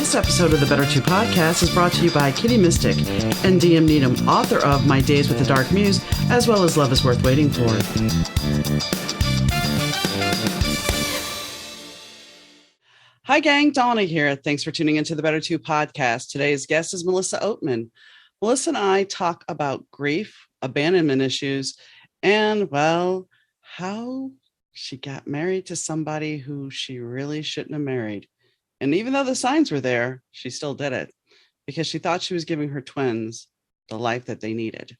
This episode of the Better Two podcast is brought to you by Kitty Mystic and M.Needom, author of My Days with the Dark Muse, as well as Love is Worth Waiting For. Hi, gang. Donna here. Thanks for tuning into the Better Two podcast. Today's guest is Melissa Oatman. Melissa and I talk about grief, abandonment issues, and, well, how she got married to somebody who she really shouldn't have married. And even though the signs were there, she still did it because she thought she was giving her twins the life that they needed.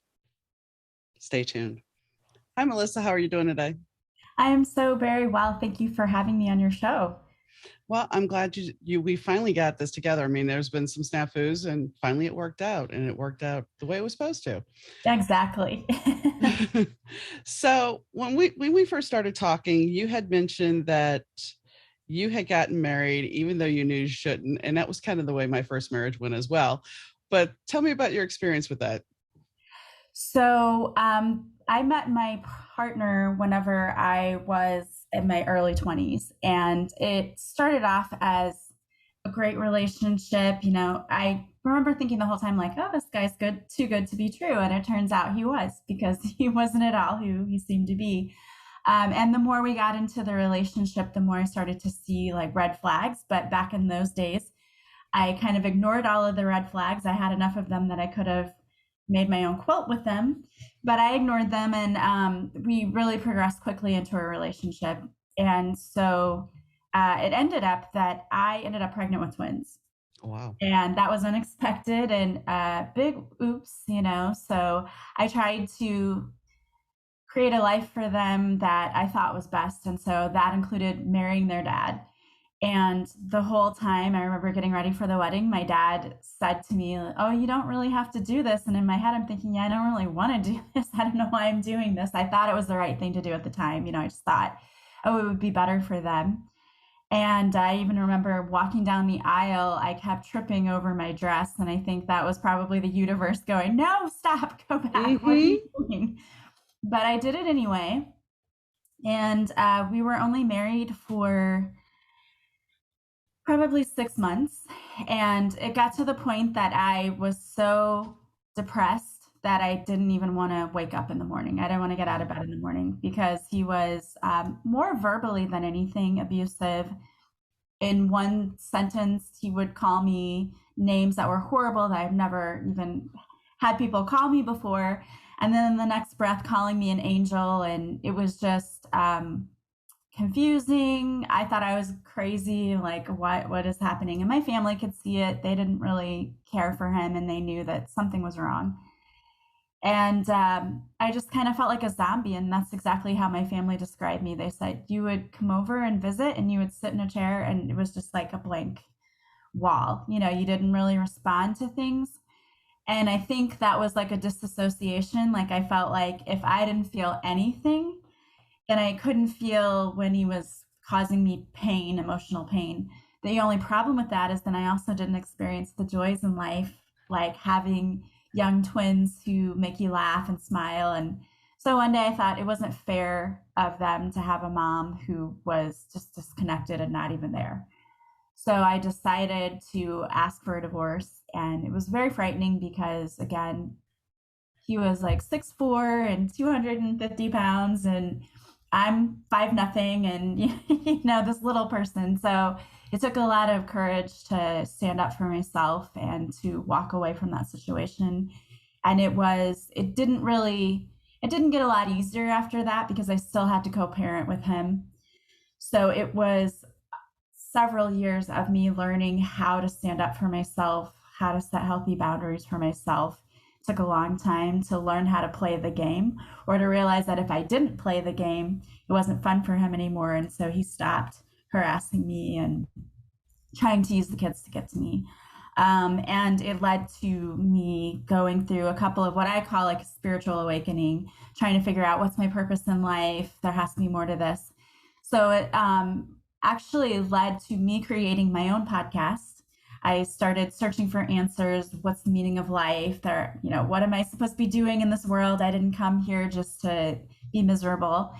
Stay tuned. Hi, Melissa. How are you doing today? I am so very well. Thank you for having me on your show. Well, I'm glad we finally got this together. I mean, there's been some snafus and finally it worked out, and it worked out the way it was supposed to. Exactly. So when we first started talking, you had mentioned that you had gotten married even though you knew you shouldn't. And that was kind of the way my first marriage went as well. But tell me about your experience with that. So I met my partner whenever I was in my early 20s. And it started off as a great relationship. You know, I remember thinking the whole time, like, oh, this guy's too good to be true. And it turns out he was, because he wasn't at all who he seemed to be. And the more we got into the relationship, the more I started to see like red flags. But back in those days, I kind of ignored all of the red flags. I had enough of them that I could have made my own quilt with them, but I ignored them. And we really progressed quickly into a relationship. And so it ended up that I ended up pregnant with twins. Wow. And that was unexpected and big oops, you know. So I tried to create a life for them that I thought was best. And so that included marrying their dad. And the whole time I remember getting ready for the wedding, my dad said to me, oh, you don't really have to do this. And in my head, I'm thinking, yeah, I don't really want to do this. I don't know why I'm doing this. I thought it was the right thing to do at the time. You know, I just thought, oh, it would be better for them. And I even remember walking down the aisle, I kept tripping over my dress. And I think that was probably the universe going, no, stop, go back. Mm-hmm. What are you doing? But I did it anyway. And we were only married for probably 6 months. And it got to the point that I was so depressed that I didn't even want to wake up in the morning. I didn't want to get out of bed in the morning because he was more verbally than anything abusive. In one sentence, he would call me names that were horrible that I've never even had people call me before. And then in the next breath, calling me an angel. And it was just confusing. I thought I was crazy. Like, what is happening? And my family could see it. They didn't really care for him, and they knew that something was wrong. And I just kind of felt like a zombie. And that's exactly how my family described me. They said you would come over and visit and you would sit in a chair and it was just like a blank wall. You know, you didn't really respond to things. And I think that was like a disassociation. Like I felt like if I didn't feel anything, then I couldn't feel when he was causing me pain, emotional pain. The only problem with that is then I also didn't experience the joys in life, like having young twins who make you laugh and smile. And so one day I thought it wasn't fair of them to have a mom who was just disconnected and not even there. So I decided to ask for a divorce, and it was very frightening because, again, he was like 6'4" and 250 pounds, and I'm 5'0" and you know, this little person. So it took a lot of courage to stand up for myself and to walk away from that situation. And it didn't get a lot easier after that because I still had to co-parent with him. So it was several years of me learning how to stand up for myself, how to set healthy boundaries for myself. It took a long time to learn how to play the game, or to realize that if I didn't play the game, it wasn't fun for him anymore. And so he stopped harassing me and trying to use the kids to get to me. And it led to me going through a couple of what I call like a spiritual awakening, trying to figure out what's my purpose in life. There has to be more to this. So it actually led to me creating my own podcast. I started searching for answers. What's the meaning of life? What am I supposed to be doing in this world? I didn't come here just to be miserable.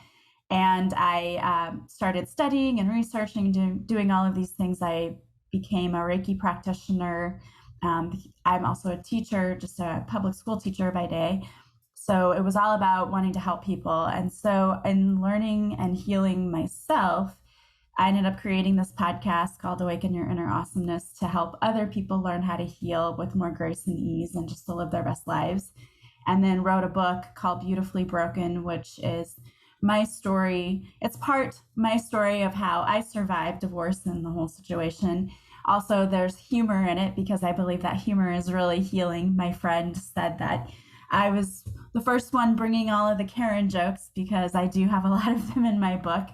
And I started studying and researching, doing all of these things I became a Reiki practitioner. I'm also a teacher, just a public school teacher by day. So it was all about wanting to help people. And so in learning and healing myself, I ended up creating this podcast called Awaken Your Inner Awesomeness to help other people learn how to heal with more grace and ease and just to live their best lives. And then wrote a book called Beautifully Broken, which is my story. It's part my story of how I survived divorce and the whole situation. Also, there's humor in it because I believe that humor is really healing. My friend said that I was the first one bringing all of the Karen jokes because I do have a lot of them in my book,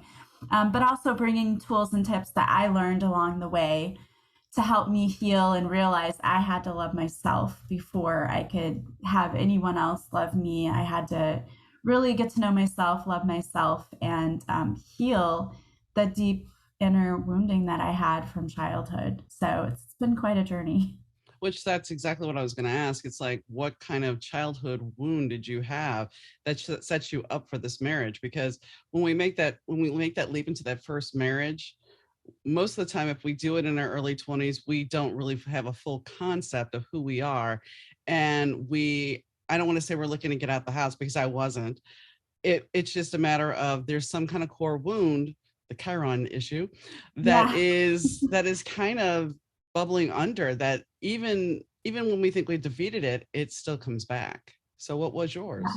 but also bringing tools and tips that I learned along the way to help me heal and realize I had to love myself before I could have anyone else love me. I had to really get to know myself, love myself, and heal the deep inner wounding that I had from childhood. So it's been quite a journey. Which that's exactly what I was going to ask. It's like, what kind of childhood wound did you have that sets you up for this marriage? Because when we make that leap into that first marriage, most of the time, if we do it in our early 20s, we don't really have a full concept of who we are. And I don't want to say we're looking to get out the house because I wasn't. It's just a matter of there's some kind of core wound, the Chiron issue, Yeah. that is kind of bubbling under that even when we think we've defeated it, it still comes back. So what was Yeah. yours?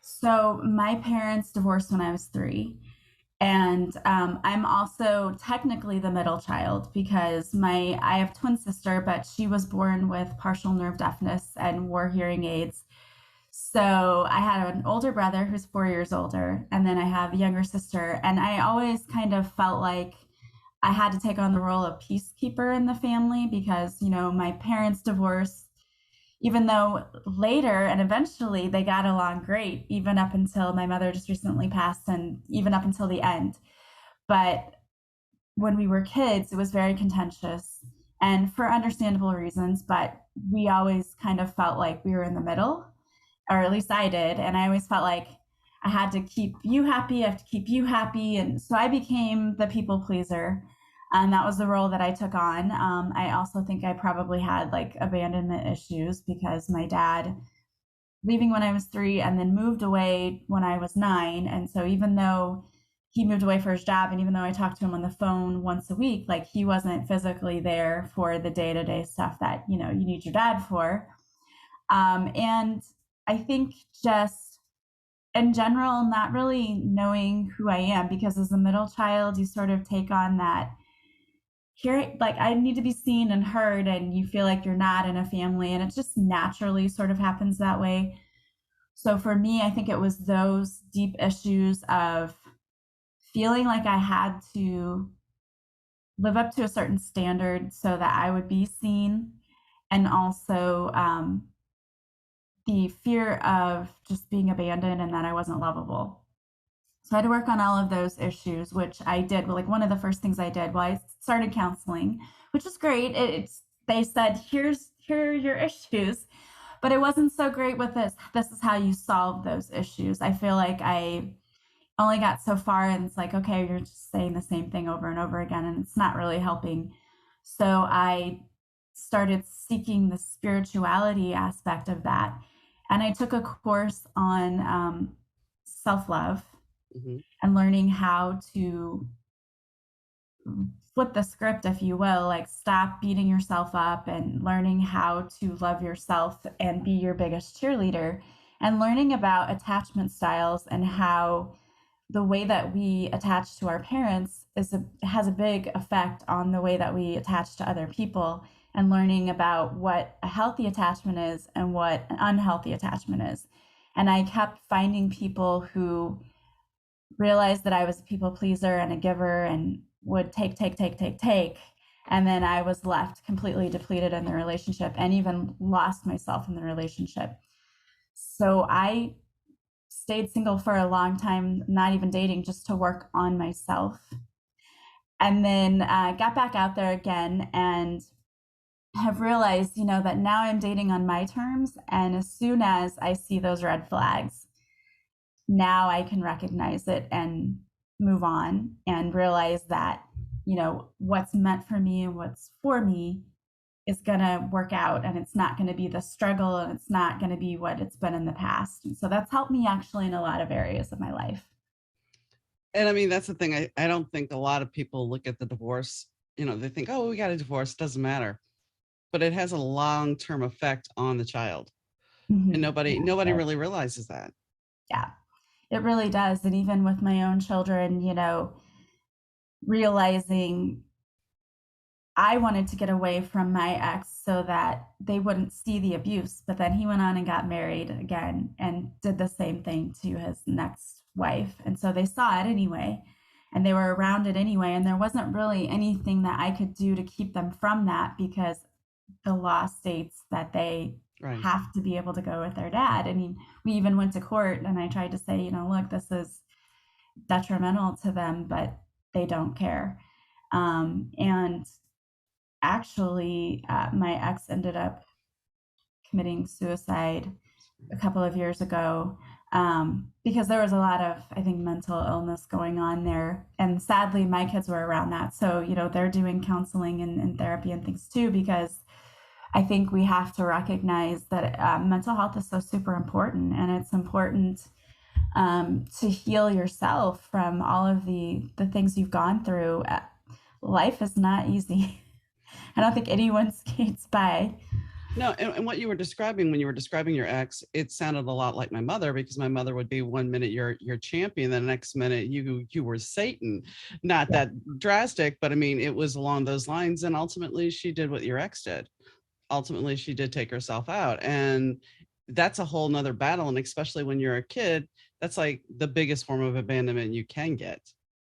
So my parents divorced when I was 3. And I'm also technically the middle child because I have a twin sister, but she was born with partial nerve deafness and wore hearing aids. So I had an older brother who's 4 years older, and then I have a younger sister. And I always kind of felt like I had to take on the role of peacekeeper in the family because, my parents divorced, even though later and eventually they got along great, even up until my mother just recently passed and even up until the end. But when we were kids, it was very contentious and for understandable reasons, but we always kind of felt like we were in the middle, or at least I did. And I always felt like I had to keep you happy, I have to keep you happy. And so I became the people pleaser. And that was the role that I took on. I also think I probably had like abandonment issues because my dad leaving when I was 3 and then moved away when I was 9. And so even though he moved away for his job and even though I talked to him on the phone once a week, like he wasn't physically there for the day-to-day stuff that, you need your dad for. And I think just in general, not really knowing who I am because as a middle child, you sort of take on that here, like I need to be seen and heard, and you feel like you're not in a family, and it just naturally sort of happens that way. So for me, I think it was those deep issues of feeling like I had to live up to a certain standard so that I would be seen, and also the fear of just being abandoned and that I wasn't lovable. So I had to work on all of those issues, which I did. Well, like one of the first things I did, well, I started counseling, which is great. They said, here are your issues, but it wasn't so great with this. This is how you solve those issues. I feel like I only got so far and it's like, okay, you're just saying the same thing over and over again, and it's not really helping. So I started seeking the spirituality aspect of that. And I took a course on self love Mhm. and learning how to flip the script, if you will, like stop beating yourself up and learning how to love yourself and be your biggest cheerleader, and learning about attachment styles and how the way that we attach to our parents has a big effect on the way that we attach to other people, and learning about what a healthy attachment is and what an unhealthy attachment is. And I kept finding people who realized that I was a people pleaser and a giver and would take, take, take, take, take. And then I was left completely depleted in the relationship and even lost myself in the relationship. So I stayed single for a long time, not even dating, just to work on myself. And then got back out there again and have realized, that now I'm dating on my terms. And as soon as I see those red flags, now I can recognize it and move on and realize that what's meant for me and what's for me is going to work out, and it's not going to be the struggle, and it's not going to be what it's been in the past. And so that's helped me actually in a lot of areas of my life. And I mean, that's the thing. I don't think a lot of people look at the divorce, they think, oh, we got a divorce, doesn't matter. But it has a long-term effect on the child. And Mm-hmm. nobody Yeah, really realizes that. yeah, it really does. And even with my own children, realizing I wanted to get away from my ex so that they wouldn't see the abuse. But then he went on and got married again and did the same thing to his next wife. And so they saw it anyway, and they were around it anyway. And there wasn't really anything that I could do to keep them from that, because the law states that they Right. have to be able to go with their dad. I mean, we even went to court, and I tried to say, look, this is detrimental to them, but they don't care. And actually, my ex ended up committing suicide a couple of years ago, because there was a lot of, I think, mental illness going on there. And sadly, my kids were around that. So, they're doing counseling and therapy and things too, because I think we have to recognize that mental health is so super important, and it's important to heal yourself from all of the things you've gone through. Life is not easy. I don't think anyone skates by. No, and what you were describing when you were describing your ex, it sounded a lot like my mother, because my mother would be one minute your champion, the next minute you were Satan. Not Yeah. that drastic, but I mean it was along those lines. And ultimately she did what your ex did. Ultimately she did take herself out. And that's a whole nother battle. And especially when you're a kid, that's like the biggest form of abandonment you can get.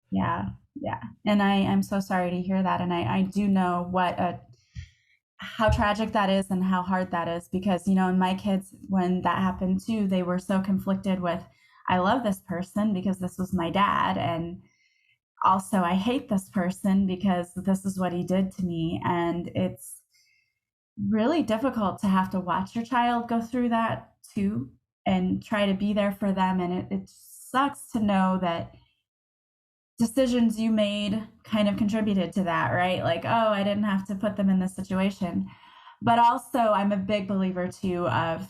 Yeah. Yeah. And I am so sorry to hear that. And I do know how tragic that is and how hard that is, because, and my kids, when that happened too, they were so conflicted with, I love this person because this was my dad. And also, I hate this person because this is what he did to me. And it's really difficult to have to watch your child go through that too, and try to be there for them. And it sucks to know that decisions you made kind of contributed to that, right? Like, oh, I didn't have to put them in this situation. But also, I'm a big believer too of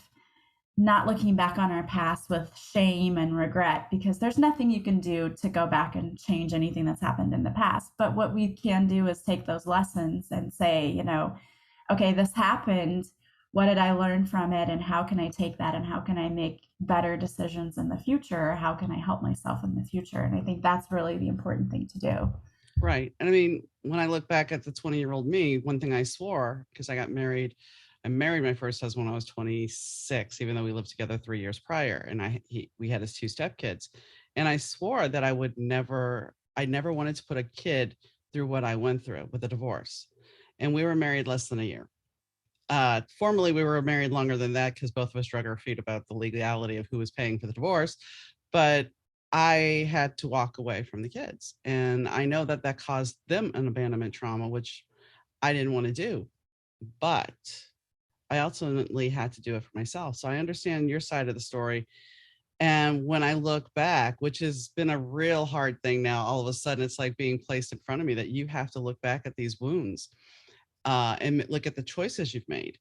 not looking back on our past with shame and regret, because there's nothing you can do to go back and change anything that's happened in the past. But what we can do is take those lessons and say, okay, this happened. What did I learn from it? And how can I take that? And how can I make better decisions in the future? How can I help myself in the future? And I think that's really the important thing to do. Right. And I mean, when I look back at the 20-year-old me, one thing I swore, because I married my first husband when I was 26, even though we lived together 3 years prior. And we had his two stepkids. And I swore that I never wanted to put a kid through what I went through with a divorce. And we were married less than a year. Formally, we were married longer than that because both of us drug our feet about the legality of who was paying for the divorce. But I had to walk away from the kids. And I know that that caused them an abandonment trauma, which I didn't want to do. But I ultimately had to do it for myself. So I understand your side of the story. And when I look back, which has been a real hard thing now, all of a sudden it's like being placed in front of me that you have to look back at these wounds and look at the choices you've made.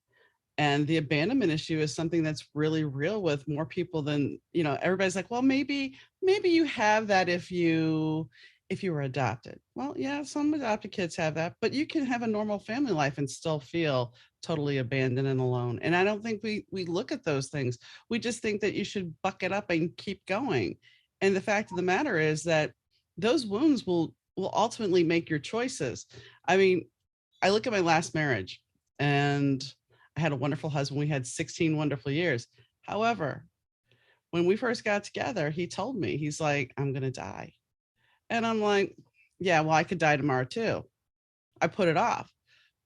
And the abandonment issue is something that's really real with more people than, everybody's like, well, maybe you have that if you were adopted. Well, yeah, some adopted kids have that, but you can have a normal family life and still feel totally abandoned and alone. And I don't think we look at those things. We just think that you should buck it up and keep going. And the fact of the matter is that those wounds will ultimately make your choices. I mean, I look at my last marriage, and I had a wonderful husband. We had 16 wonderful years. However, when we first got together, he told me, he's like, I'm going to die. And I'm like, yeah, well, I could die tomorrow too. I put it off.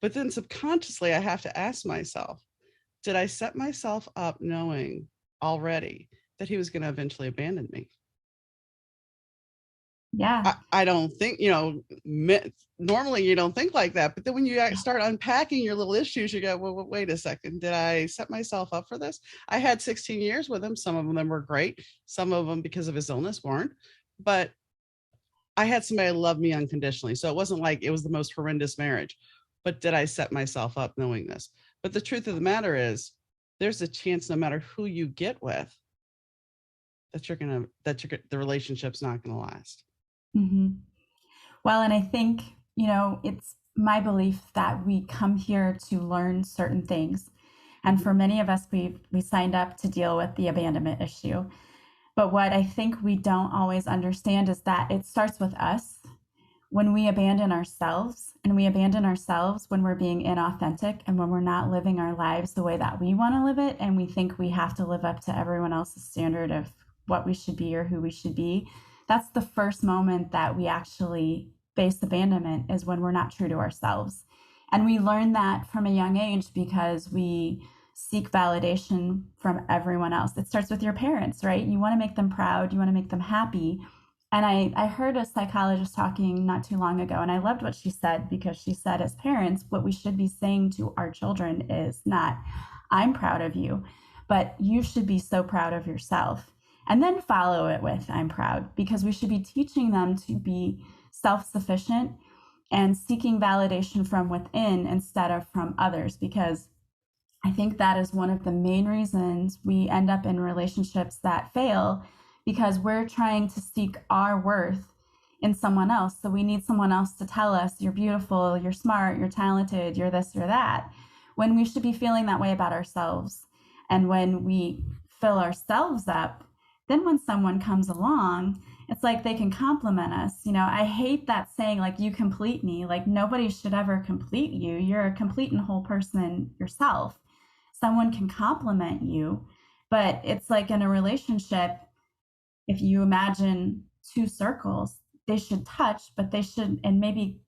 But then subconsciously, I have to ask myself, did I set myself up knowing already that he was going to eventually abandon me? Yeah. I don't think, normally you don't think like that. But then when you start unpacking your little issues, you go, well, wait a second. Did I set myself up for this? I had 16 years with him. Some of them were great. Some of them, because of his illness, weren't. But I had somebody love me unconditionally. So it wasn't like it was the most horrendous marriage. But did I set myself up knowing this? But the truth of the matter is, there's a chance no matter who you get with, the relationship's not gonna last. Mm-hmm. Well, and I think, it's my belief that we come here to learn certain things. And Mhm. for many of us, we signed up to deal with the abandonment issue. But what I think we don't always understand is that it starts with us when we abandon ourselves, and we abandon ourselves when we're being inauthentic and when we're not living our lives the way that we want to live it, and we think we have to live up to everyone else's standard of what we should be or who we should be. That's the first moment that we actually face abandonment, is when we're not true to ourselves. And we learn that from a young age because we seek validation from everyone else. It starts with your parents, right? You want to make them proud, you want to make them happy. And I heard a psychologist talking not too long ago, and I loved what she said, because she said, as parents, what we should be saying to our children is not, I'm proud of you, but you should be so proud of yourself. And then follow it with, I'm proud, because we should be teaching them to be self sufficient and seeking validation from within instead of from others, because I think that is one of the main reasons we end up in relationships that fail, because we're trying to seek our worth in someone else. So we need someone else to tell us, you're beautiful, you're smart, you're talented, you're this, you're that, when we should be feeling that way about ourselves. And when we fill ourselves up, then when someone comes along, it's like they can compliment us. I hate that saying, like, you complete me. Like, nobody should ever complete you. You're a complete and whole person yourself. Someone can compliment you, but it's like in a relationship, if you imagine two circles, they should touch, but they should, and maybe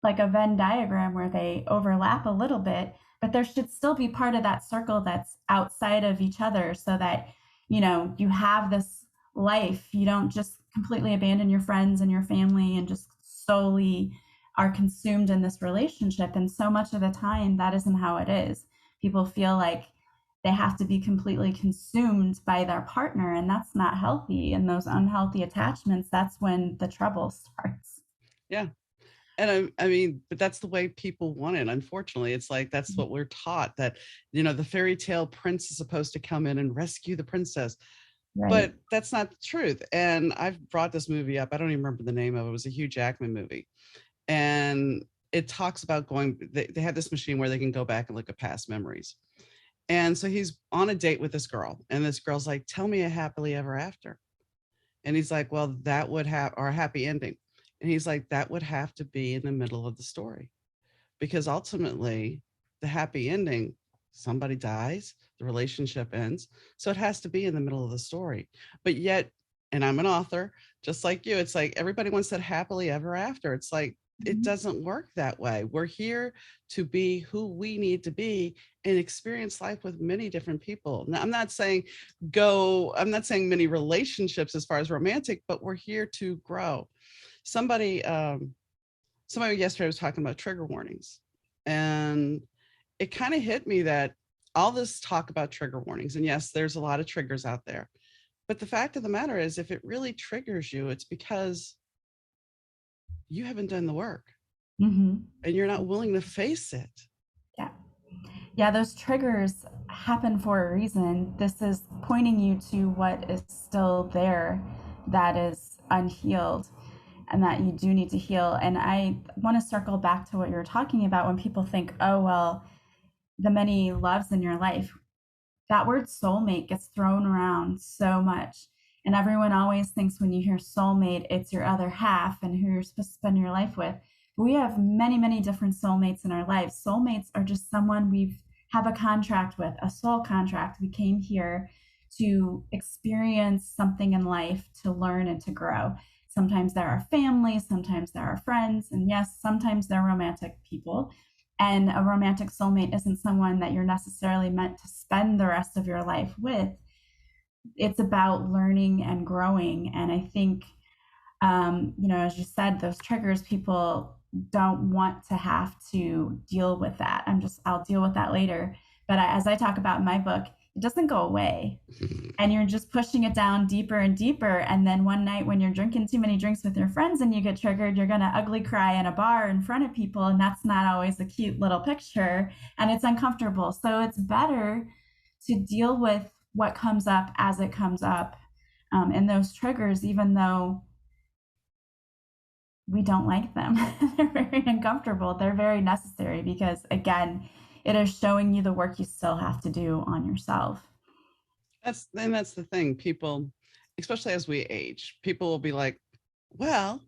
like a Venn diagram where they overlap a little bit, but there should still be part of that circle that's outside of each other, so that, you have this life. You don't just completely abandon your friends and your family and just solely are consumed in this relationship. And so much of the time, that isn't how it is. People feel like they have to be completely consumed by their partner, and that's not healthy. And those unhealthy attachments, that's when the trouble starts. Yeah. And I mean, but that's the way people want it. Unfortunately, it's like that's what we're taught, that, the fairy tale prince is supposed to come in and rescue the princess. Right. But that's not the truth. And I've brought this movie up. I don't even remember the name of it. It was a Hugh Jackman movie. And it talks about they have this machine where they can go back and look at past memories. And so he's on a date with this girl, and this girl's like, tell me a happily ever after. And he's like, well, that would have, or a happy ending. And he's like, that would have to be in the middle of the story, because ultimately the happy ending, somebody dies, the relationship ends. So it has to be in the middle of the story. But yet, and I'm an author, just like you, it's like everybody wants that happily ever after. It's like, it Mhm. doesn't work that way. We're here to be who we need to be and experience life with many different people. Now, I'm not saying many relationships as far as romantic, but we're here to grow. Somebody, somebody yesterday was talking about trigger warnings, and it kind of hit me that all this talk about trigger warnings, and yes, there's a lot of triggers out there, but the fact of the matter is, if it really triggers you, it's because you haven't done the work Mhm. and you're not willing to face it. Yeah. Yeah, those triggers happen for a reason. This is pointing you to what is still there, that is unhealed, and that you do need to heal. And I want to circle back to what you were talking about, when people think, oh, well, the many loves in your life. That word soulmate gets thrown around so much. And everyone always thinks when you hear soulmate, it's your other half and who you're supposed to spend your life with. But we have many, many different soulmates in our lives. Soulmates are just someone we've have a contract with, a soul contract. We came here to experience something in life, to learn and to grow. Sometimes they're our family, sometimes they're our friends, and yes, sometimes they're romantic people. And a romantic soulmate isn't someone that you're necessarily meant to spend the rest of your life with. It's about learning and growing. And I think, as you said, those triggers, people don't want to have to deal with that. I'll deal with that later. But as I talk about in my book, it doesn't go away. And you're just pushing it down deeper and deeper. And then one night when you're drinking too many drinks with your friends and you get triggered, you're going to ugly cry in a bar in front of people. And that's not always a cute little picture. And it's uncomfortable. So it's better to deal with what comes up as it comes up, and those triggers, even though we don't like them. They're very uncomfortable. They're very necessary because, again, it is showing you the work you still have to do on yourself. That's the thing. People, especially as we age, people will be like, well,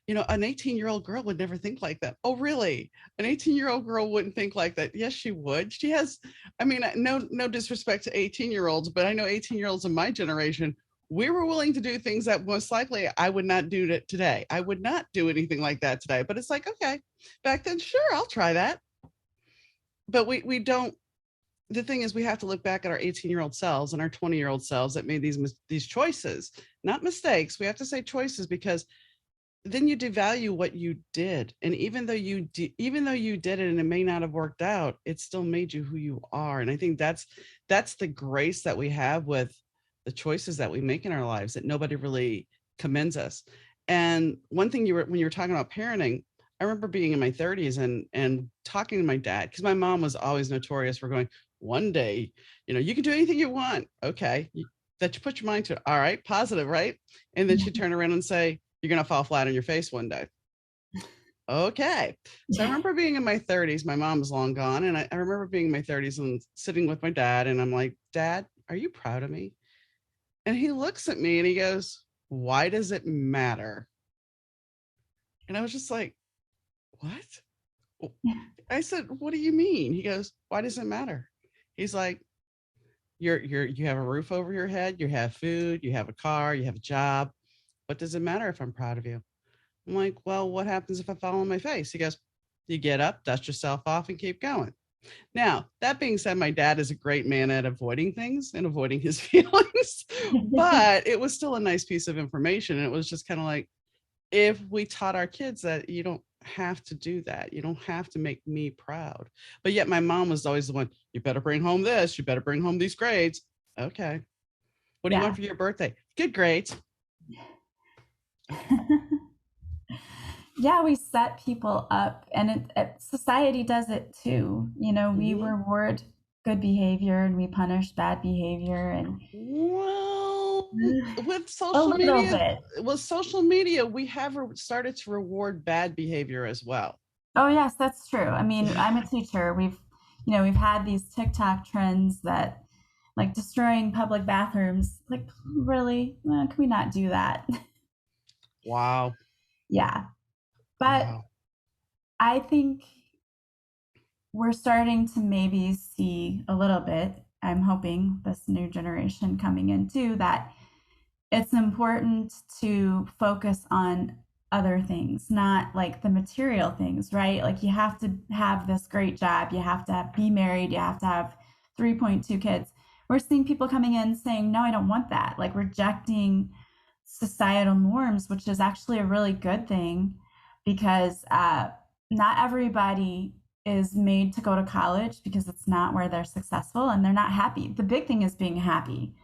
an 18-year-old girl would never think like that. Oh, really? An 18-year-old girl wouldn't think like that. Yes, she would. She has, no disrespect to 18-year-olds, but I know 18-year-olds in my generation, we were willing to do things that most likely I would not do it today. I would not do anything like that today. But it's like, okay, back then, sure, I'll try that. But we don't. The thing is, we have to look back at our 18-year-old selves and our 20-year-old selves that made these choices, not mistakes. We have to say choices, because then you devalue what you did. And even though you did it and it may not have worked out, it still made you who you are. And I think that's the grace that we have with the choices that we make in our lives, that nobody really commends us. And one thing when you were talking about parenting, I remember being in my 30s and talking to my dad, because my mom was always notorious for going, one day, you can do anything you want. Okay. That you put your mind to it. All right. Positive, right? And then she'd turn around and say, you're going to fall flat on your face one day. Okay. So I remember being in my 30s. My mom was long gone. And I remember being in my 30s and sitting with my dad. And I'm like, Dad, are you proud of me? And he looks at me and he goes, why does it matter? And I was just like, what? I said, what do you mean? He goes, why does it matter? He's like, you have a roof over your head, you have food, you have a car, you have a job. What does it matter if I'm proud of you? I'm like, well, what happens if I fall on my face? He goes, you get up, dust yourself off, and keep going. Now, that being said, my dad is a great man at avoiding things and avoiding his feelings, but it was still a nice piece of information. And it was just kind of like, if we taught our kids that you don't have to do that, you don't have to make me proud. But yet my mom was always the one, you better bring home this, you better bring home these grades. Okay. What do you want for your birthday? Good grades. Yeah, we set people up, and society does it too. We reward good behavior and we punish bad behavior. And well, with a social little media, bit. we have started to reward bad behavior as well. Oh yes, that's true. I mean, I'm a teacher. We've had these TikTok trends that, like, destroying public bathrooms. Like, really? Can we not do that? Wow. Yeah. But Wow. I think we're starting to maybe see a little bit. I'm hoping this new generation coming in too, that it's important to focus on other things, not like the material things, right? Like, you have to have this great job, you have to be married, you have to have 3.2 kids. We're seeing people coming in saying, no, I don't want that, like rejecting societal norms, which is actually a really good thing, because not everybody is made to go to college, because it's not where they're successful and they're not happy. The big thing is being happy.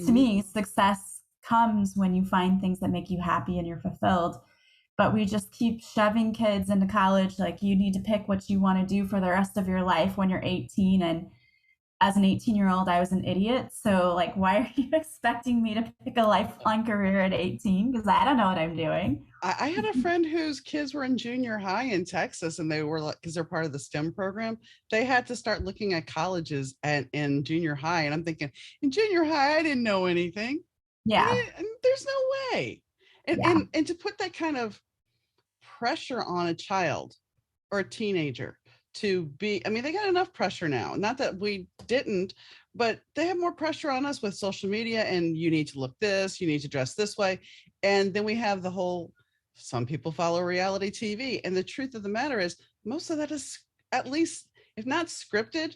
To me, success comes when you find things that make you happy and you're fulfilled. But we just keep shoving kids into college, like, you need to pick what you want to do for the rest of your life when you're 18. And as an 18-year-old, I was an idiot. So, like, why are you expecting me to pick a lifelong career at 18? Because I don't know what I'm doing. I had a friend whose kids were in junior high in Texas, and they were like, because they're part of the STEM program, they had to start looking at colleges in junior high. And I'm thinking, in junior high, I didn't know anything. Yeah. There's no way. And, Yeah. and to put that kind of pressure on a child or a teenager to be, they got enough pressure now. Not that we didn't, but they have more pressure on us with social media, and you need to look this, you need to dress this way. And then we have the whole, some people follow reality TV. And the truth of the matter is, most of that is, at least, if not scripted,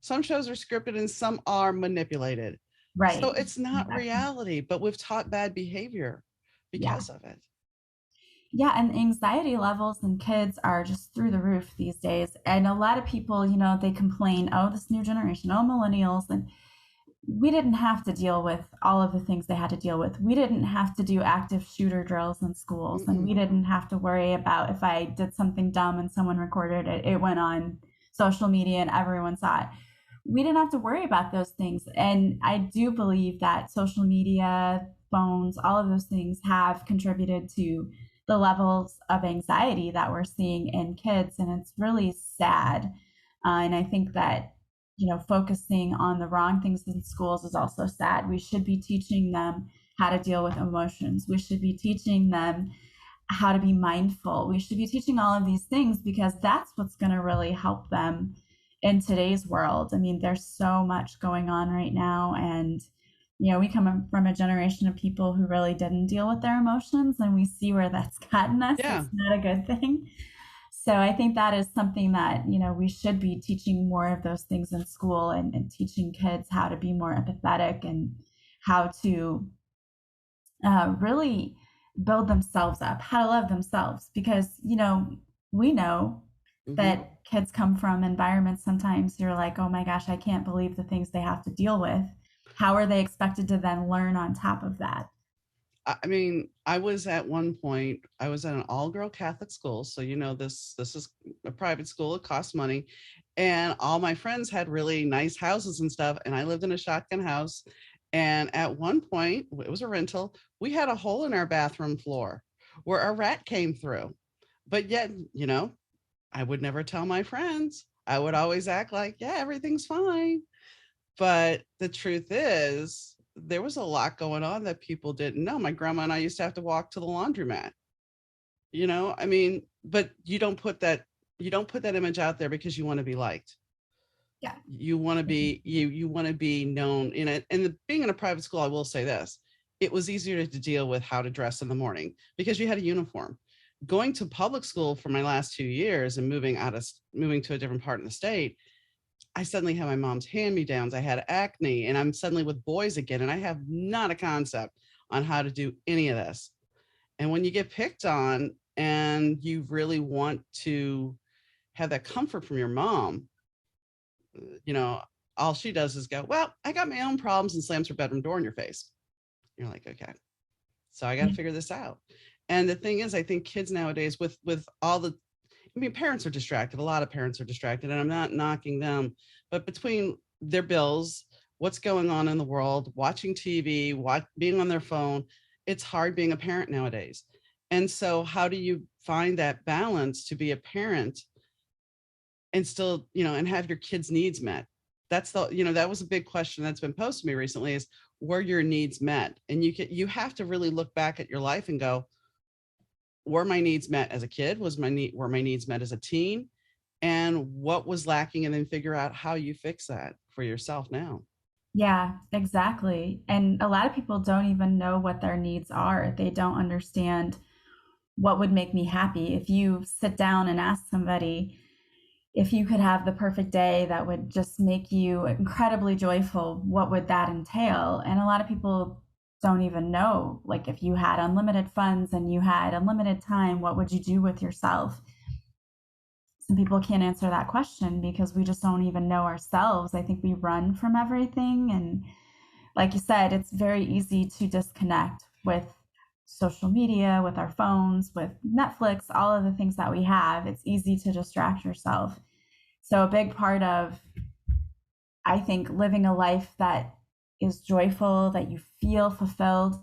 some shows are scripted and some are manipulated. Right. So it's not reality, but we've taught bad behavior because of it. Yeah, and anxiety levels in kids are just through the roof these days. And a lot of people, they complain, oh, this new generation, oh, millennials. And we didn't have to deal with all of the things they had to deal with. We didn't have to do active shooter drills in schools. And Mm-mm. we didn't have to worry about if I did something dumb and someone recorded it, it went on social media and everyone saw it. We didn't have to worry about those things. And I do believe that social media, phones, all of those things have contributed to the levels of anxiety that we're seeing in kids. And it's really sad. And I think that, focusing on the wrong things in schools is also sad. We should be teaching them how to deal with emotions. We should be teaching them how to be mindful. We should be teaching all of these things because that's what's going to really help them in today's world. I mean, there's so much going on right now. And, we come from a generation of people who really didn't deal with their emotions, and we see where that's gotten us. Yeah. It's not a good thing. So I think that is something that, we should be teaching more of those things in school, and teaching kids how to be more empathetic and how to really build themselves up, how to love themselves. Because, we know Mm-hmm. that kids come from environments sometimes you're like, oh my gosh, I can't believe the things they have to deal with. How are they expected to then learn on top of that? I mean, I was at one point, I was at an all-girl Catholic school. So, this is a private school, it costs money. And all my friends had really nice houses and stuff. And I lived in a shotgun house. And at one point, it was a rental, we had a hole in our bathroom floor where a rat came through. But yet, I would never tell my friends. I would always act like, yeah, everything's fine. But the truth is, there was a lot going on that people didn't know. My grandma and I used to have to walk to the laundromat. I mean, but you don't put that image out there because you want to be liked. Yeah. You want to be you want to be known in it. And being in a private school, I will say this, it was easier to deal with how to dress in the morning because you had a uniform. Going to public school for my last 2 years and moving to a different part of the state, I suddenly have my mom's hand-me-downs. I had acne and I'm suddenly with boys again. And I have not a concept on how to do any of this. And when you get picked on and you really want to have that comfort from your mom, you know, all she does is go, well, I got my own problems, and slams her bedroom door in your face. You're like, okay, so I got to figure this out. And the thing is, I think kids nowadays with all the, I mean, parents are distracted. A lot of parents are distracted, and I'm not knocking them, but between their bills, what's going on in the world, watching TV, being on their phone, it's hard being a parent nowadays. And so, how do you find that balance to be a parent and still, and have your kids' needs met? That was a big question that's been posed to me recently: is were your needs met? And you have to really look back at your life and go, were my needs met as a kid? Were my needs met as a teen? And what was lacking? And then figure out how you fix that for yourself now. Yeah, exactly. And a lot of people don't even know what their needs are. They don't understand what would make me happy. If you sit down and ask somebody if you could have the perfect day that would just make you incredibly joyful, what would that entail? And a lot of people don't even know. Like, if you had unlimited funds and you had unlimited time, what would you do with yourself? Some people can't answer that question because we just don't even know ourselves. I think we run from everything. And like you said, it's very easy to disconnect with social media, with our phones, with Netflix, all of the things that we have. It's easy to distract yourself. So, a big part of, I think, living a life that is joyful, that you feel fulfilled,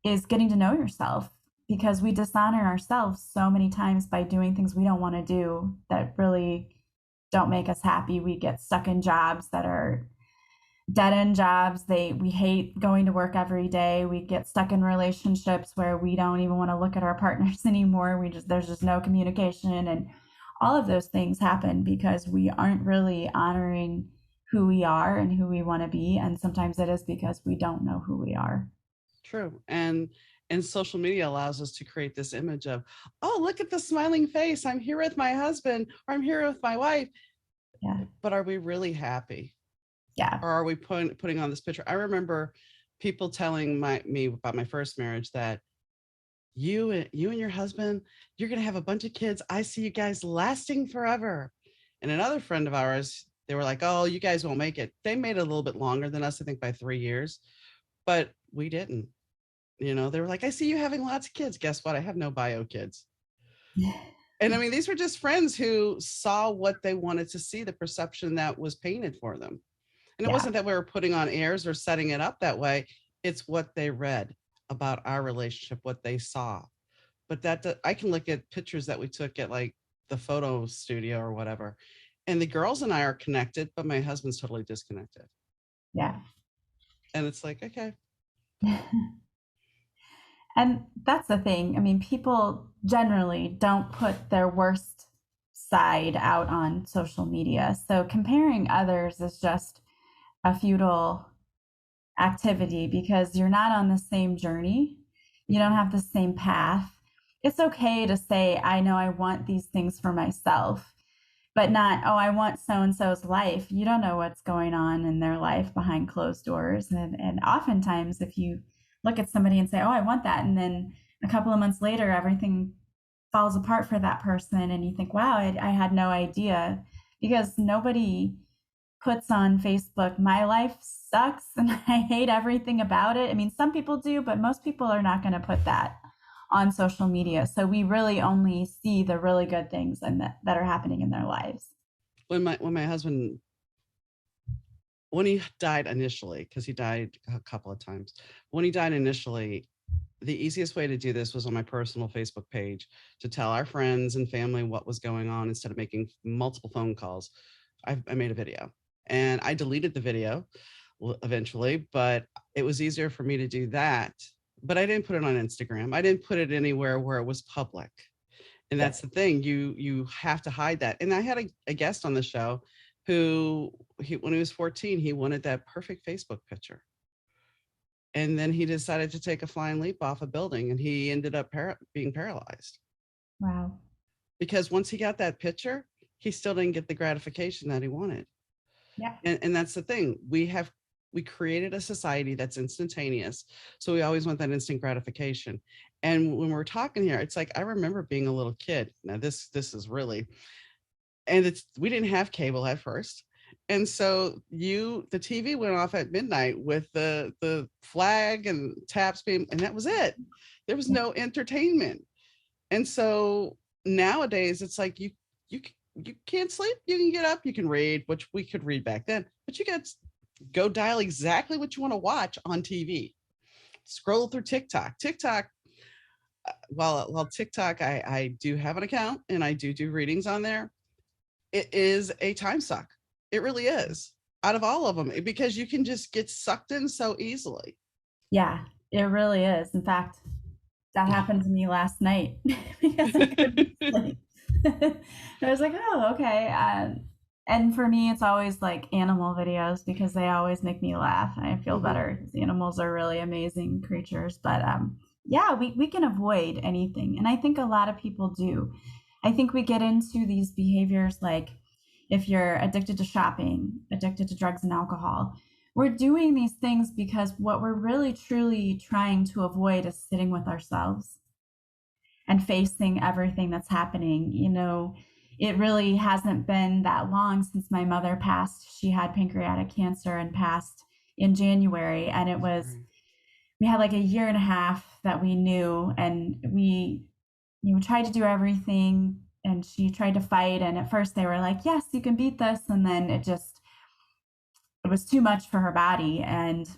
is getting to know yourself, because we dishonor ourselves so many times by doing things we don't want to do that really don't make us happy. We get stuck in jobs that are dead end jobs. We hate going to work every day. We get stuck in relationships where we don't even want to look at our partners anymore. There's just no communication, and all of those things happen because we aren't really honoring who we are and who we want to be. And sometimes it is because we don't know who we are. True. And social media allows us to create this image of, oh, look at the smiling face. I'm here with my husband, or I'm here with my wife. Yeah. But are we really happy? Yeah. Or are we putting on this picture? I remember people telling me about my first marriage that you and your husband, you're going to have a bunch of kids. I see you guys lasting forever. And another friend of ours, they were like, oh, you guys won't make it. They made it a little bit longer than us, I think by 3 years, but we didn't. They were like, I see you having lots of kids. Guess what? I have no bio kids. And I mean, these were just friends who saw what they wanted to see, the perception that was painted for them. And it Yeah. wasn't that we were putting on airs or setting it up that way. It's what they read about our relationship, what they saw. But I can look at pictures that we took at like the photo studio or whatever. And the girls and I are connected, but my husband's totally disconnected. Yeah. And it's like, okay. And that's the thing. I mean, people generally don't put their worst side out on social media. So comparing others is just a futile activity because you're not on the same journey. You don't have the same path. It's okay to say, I know I want these things for myself, but not, oh, I want so and so's life. You don't know what's going on in their life behind closed doors. And oftentimes, if you look at somebody and say, oh, I want that, and then a couple of months later, everything falls apart for that person, and you think, wow, I had no idea, because nobody puts on Facebook, my life sucks and I hate everything about it. I mean, some people do, but most people are not going to put that on social media. So we really only see the really good things and that are happening in their lives. When my husband, when he died initially, because he died a couple of times, when he died initially, the easiest way to do this was on my personal Facebook page to tell our friends and family what was going on instead of making multiple phone calls. I made a video and I deleted the video eventually, but it was easier for me to do that. But I didn't put it on Instagram. I didn't put it anywhere where it was public. And Yeah. that's the thing. You have to hide that. And I had a guest on the show who when he was 14, he wanted that perfect Facebook picture. And then he decided to take a flying leap off a building and he ended up being paralyzed Wow. because once he got that picture, he still didn't get the gratification that he wanted. Yeah. And that's the thing. We created a society that's instantaneous. So we always want that instant gratification. And when we're talking here, it's like, I remember being a little kid. Now this is really, and we didn't have cable at first. And so the TV went off at midnight with the flag and taps being, and that was it. There was no entertainment. And so nowadays it's like you can't sleep, you can get up, you can read, which we could read back then, but you got to go dial exactly what you want to watch on TV. Scroll through TikTok. While TikTok, I do have an account and I do readings on there. It is a time suck. It really is. Out of all of them, because you can just get sucked in so easily. Yeah, it really is. In fact, that happened to me last night because I couldn't sleep. I was like, oh, okay. And for me, it's always like animal videos because they always make me laugh. I feel better. Animals are really amazing creatures. But yeah, we can avoid anything. And I think a lot of people do. I think we get into these behaviors like if you're addicted to shopping, addicted to drugs and alcohol, we're doing these things because what we're really truly trying to avoid is sitting with ourselves and facing everything that's happening. It really hasn't been that long since my mother passed. She had pancreatic cancer and passed in January. And we had like a year and a half that we knew, and we tried to do everything, and she tried to fight. And at first they were like, yes, you can beat this. And then it was too much for her body. And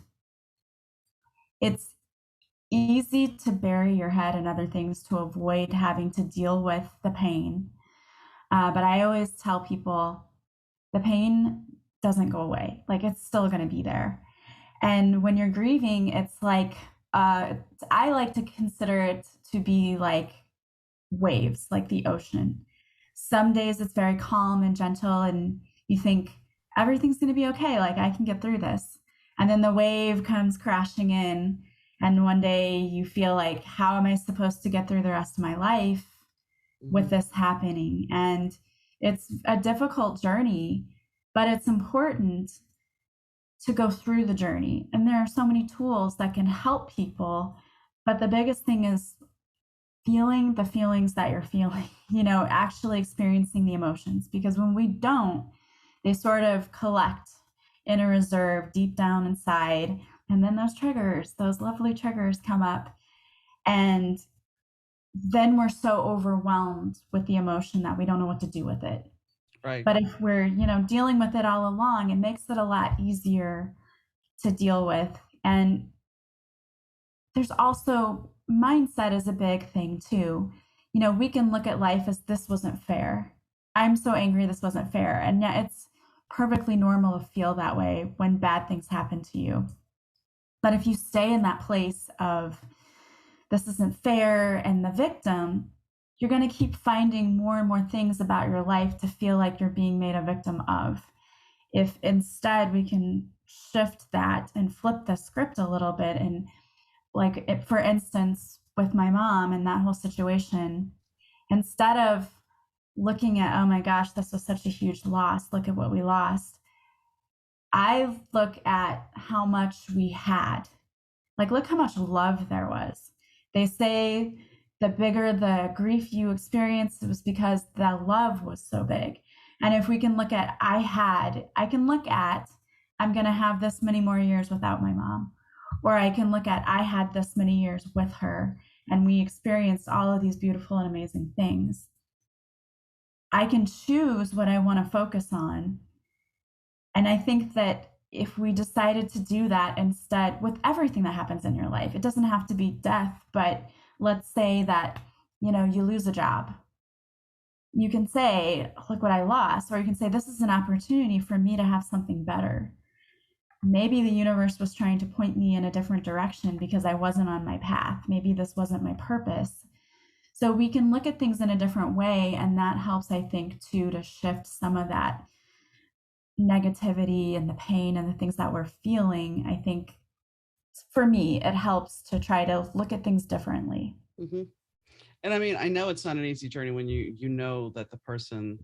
it's easy to bury your head in other things to avoid having to deal with the pain. But I always tell people the pain doesn't go away. Like, it's still going to be there. And when you're grieving, it's like, I like to consider it to be like waves, like the ocean. Some days it's very calm and gentle, and you think everything's going to be okay. Like, I can get through this. And then the wave comes crashing in. And one day you feel like, how am I supposed to get through the rest of my life with this happening? And it's a difficult journey, but it's important to go through the journey. And there are so many tools that can help people. But the biggest thing is feeling the feelings that you're feeling, actually experiencing the emotions. Because when we don't, they sort of collect in a reserve deep down inside. And then those lovely triggers come up. And then we're so overwhelmed with the emotion that we don't know what to do with it. Right. But if we're, dealing with it all along, it makes it a lot easier to deal with. And there's also mindset is a big thing too. We can look at life as this wasn't fair. I'm so angry this wasn't fair. And yet it's perfectly normal to feel that way when bad things happen to you. But if you stay in that place of this isn't fair and the victim, you're going to keep finding more and more things about your life to feel like you're being made a victim of. If instead we can shift that and flip the script a little bit, and for instance, with my mom and that whole situation, instead of looking at, oh my gosh, this was such a huge loss, look at what we lost, I look at how much we had. Look how much love there was. They say the bigger the grief you experience, it was because the love was so big. And if we can look at, I can look at, I'm going to have this many more years without my mom. Or I can look at, I had this many years with her and we experienced all of these beautiful and amazing things. I can choose what I want to focus on. And I think that if we decided to do that instead with everything that happens in your life, it doesn't have to be death, but let's say that, you lose a job. You can say, look what I lost, or you can say, this is an opportunity for me to have something better. Maybe the universe was trying to point me in a different direction because I wasn't on my path. Maybe this wasn't my purpose. So we can look at things in a different way, and that helps, I think, too, to shift some of that negativity and the pain and the things that we're feeling. I think for me, it helps to try to look at things differently. Mm-hmm. And I mean, I know it's not an easy journey when you know that the person.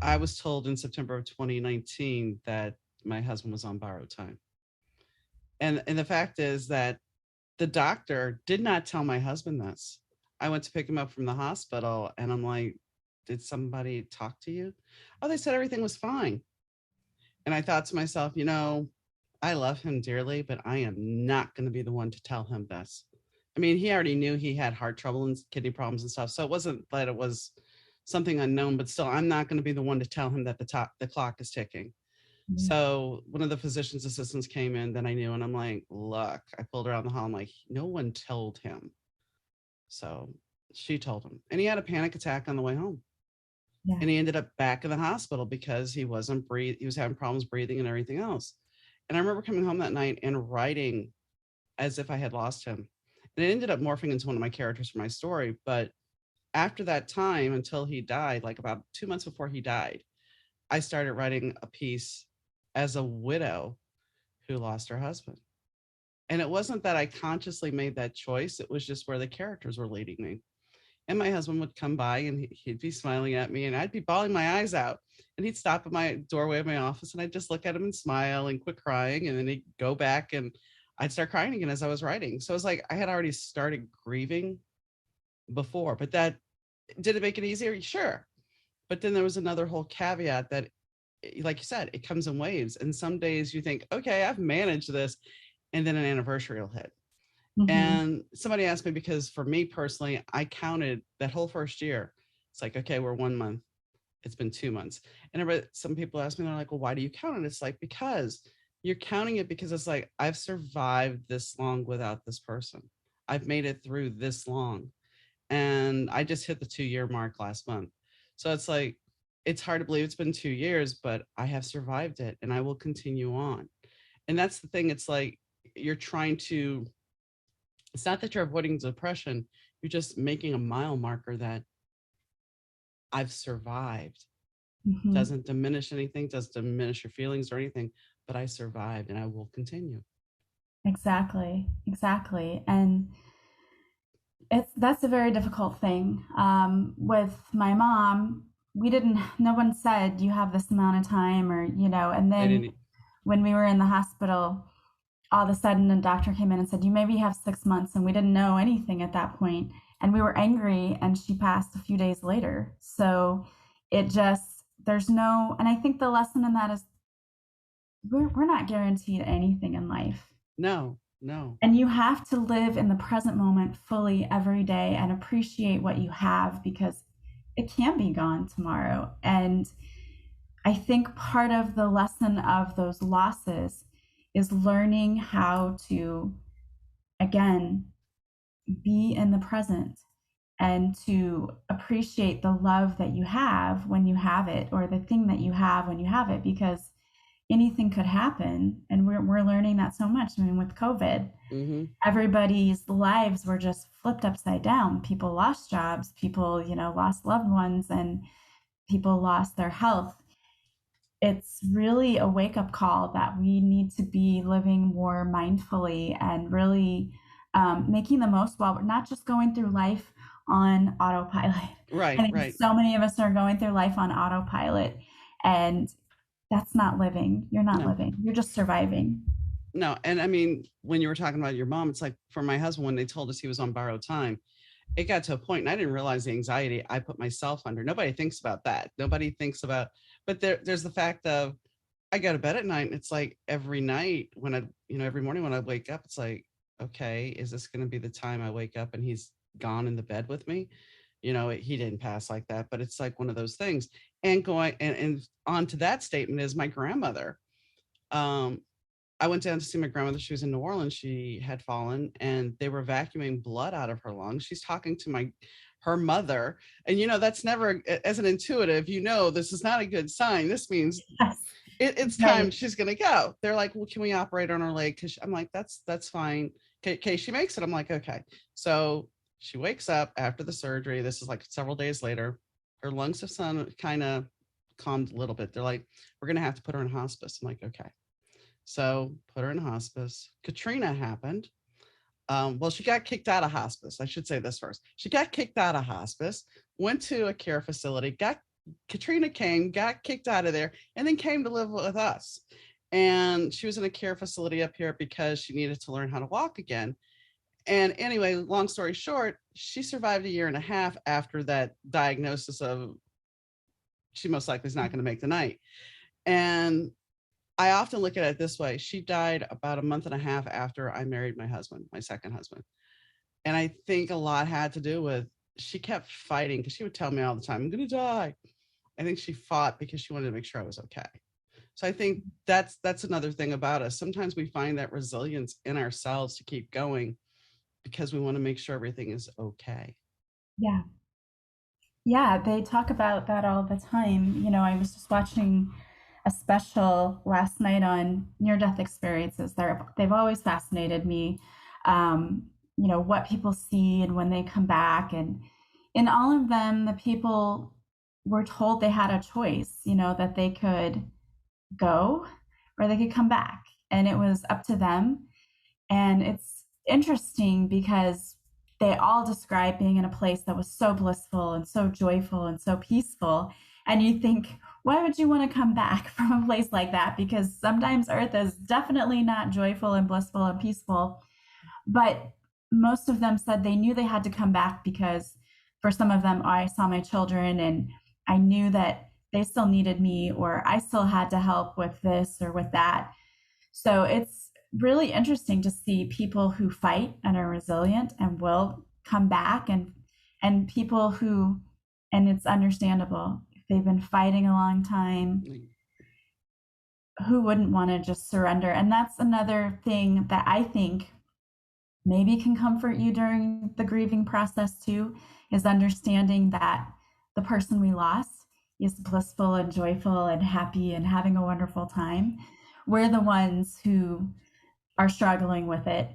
I was told in September of 2019 that my husband was on borrowed time. And the fact is that the doctor did not tell my husband this. I went to pick him up from the hospital and I'm like, did somebody talk to you? Oh, they said everything was fine. And I thought to myself, I love him dearly, but I am not going to be the one to tell him this. I mean, he already knew he had heart trouble and kidney problems and stuff. So it wasn't that it was something unknown, but still, I'm not going to be the one to tell him that the clock is ticking. Mm-hmm. So one of the physician's assistants came in that I knew, and I'm like, look, I pulled her out in the hall. I'm like, no one told him. So she told him, and he had a panic attack on the way home. Yeah. And he ended up back in the hospital because he wasn't breathing. He was having problems breathing and everything else. And I remember coming home that night and writing as if I had lost him. And it ended up morphing into one of my characters for my story. But after that time, until he died, like about 2 months before he died, I started writing a piece as a widow who lost her husband. And it wasn't that I consciously made that choice. It was just where the characters were leading me. And my husband would come by and he'd be smiling at me and I'd be bawling my eyes out. And he'd stop at my doorway of my office and I'd just look at him and smile and quit crying. And then he'd go back and I'd start crying again as I was writing. So it was like I had already started grieving before, but that did it make it easier? Sure. But then there was another whole caveat that, like you said, it comes in waves. And some days you think, okay, I've managed this. And then an anniversary will hit. Mm-hmm. And somebody asked me, because for me personally, I counted that whole first year. It's like, okay, we're 1 month. It's been 2 months. And some people ask me, they're like, well, why do you count it? It's like, because you're counting it because it's like, I've survived this long without this person. I've made it through this long. And I just hit the 2-year mark last month. So it's like, it's hard to believe it's been 2 years, but I have survived it and I will continue on. And that's the thing. It's like, you're trying to, it's not that you're avoiding depression, you're just making a mile marker that I've survived. Mm-hmm. Doesn't diminish anything, doesn't diminish your feelings or anything, but I survived and I will continue. Exactly. And that's a very difficult thing. With my mom, no one said you have this amount of time, or, and They then didn't. when we were in the hospital, all of a sudden a doctor came in and said, you maybe have 6 months, and we didn't know anything at that point. And we were angry, and she passed a few days later. So it just, there's no, and I think the lesson in that is we're not guaranteed anything in life. No, no. And you have to live in the present moment fully every day and appreciate what you have, because it can be gone tomorrow. And I think part of the lesson of those losses is learning how to, again, be in the present and to appreciate the love that you have when you have it, or the thing that you have when you have it, because anything could happen. And we're learning that so much. I mean, with COVID, Mm-hmm. everybody's lives were just flipped upside down. People lost jobs, people, lost loved ones, and people lost their health. It's really a wake up call that we need to be living more mindfully and really making the most, while we're not just going through life on autopilot. I Right, think right. so many of us are going through life on autopilot, and that's not living. You're not No, living, you're just surviving. no. And I mean, when you were talking about your mom, it's like for my husband, when they told us he was on borrowed time, it got to a point and I didn't realize the anxiety I put myself under. Nobody thinks about that. Nobody thinks about, but there's the fact of I go to bed at night and it's like every night when every morning when I wake up, it's like, okay, is this going to be the time I wake up and he's gone in the bed with me? He didn't pass like that, but it's like one of those things. And going and on to that statement is my grandmother. Um, I went down to see my grandmother. She was in New Orleans. She had fallen and they were vacuuming blood out of her lungs. She's talking to her mother. And that's never, as an intuitive, this is not a good sign. This means Yes, it's time right. she's gonna go. They're like, well, can we operate on her leg? Because I'm like, that's fine. Okay, she makes it. I'm like, okay. So she wakes up after the surgery. This is like several days later. Her lungs have kind of calmed a little bit. They're like, we're gonna have to put her in hospice. I'm like, okay. So put her in hospice. Katrina happened. Well, she got kicked out of hospice. I should say this first. She got kicked out of hospice, went to a care facility, Katrina came, got kicked out of there, and then came to live with us. And she was in a care facility up here because she needed to learn how to walk again. And anyway, long story short, she survived a year and a half after that diagnosis of she most likely is not going to make the night. And I often look at it this way. She died about a month and a half after I married my husband, my second husband. And I think a lot had to do with she kept fighting because she would tell me all the time, I'm going to die. I think she fought because she wanted to make sure I was okay. So I think that's another thing about us. Sometimes we find that resilience in ourselves to keep going because we want to make sure everything is okay. Yeah. Yeah, they talk about that all the time. I was just watching a special last night on near-death experiences. They've always fascinated me. What people see and when they come back, and in all of them, the people were told they had a choice. That they could go or they could come back, and it was up to them. And it's interesting because they all describe being in a place that was so blissful and so joyful and so peaceful. And you think, why would you want to come back from a place like that? Because sometimes Earth is definitely not joyful and blissful and peaceful. But most of them said they knew they had to come back because for some of them, I saw my children and I knew that they still needed me, or I still had to help with this or with that. So it's really interesting to see people who fight and are resilient and will come back, and people who, and it's understandable if they've been fighting a long time, who wouldn't want to just surrender. And that's another thing that I think maybe can comfort you during the grieving process too, is understanding that the person we lost is blissful and joyful and happy and having a wonderful time. We're the ones who are struggling with it.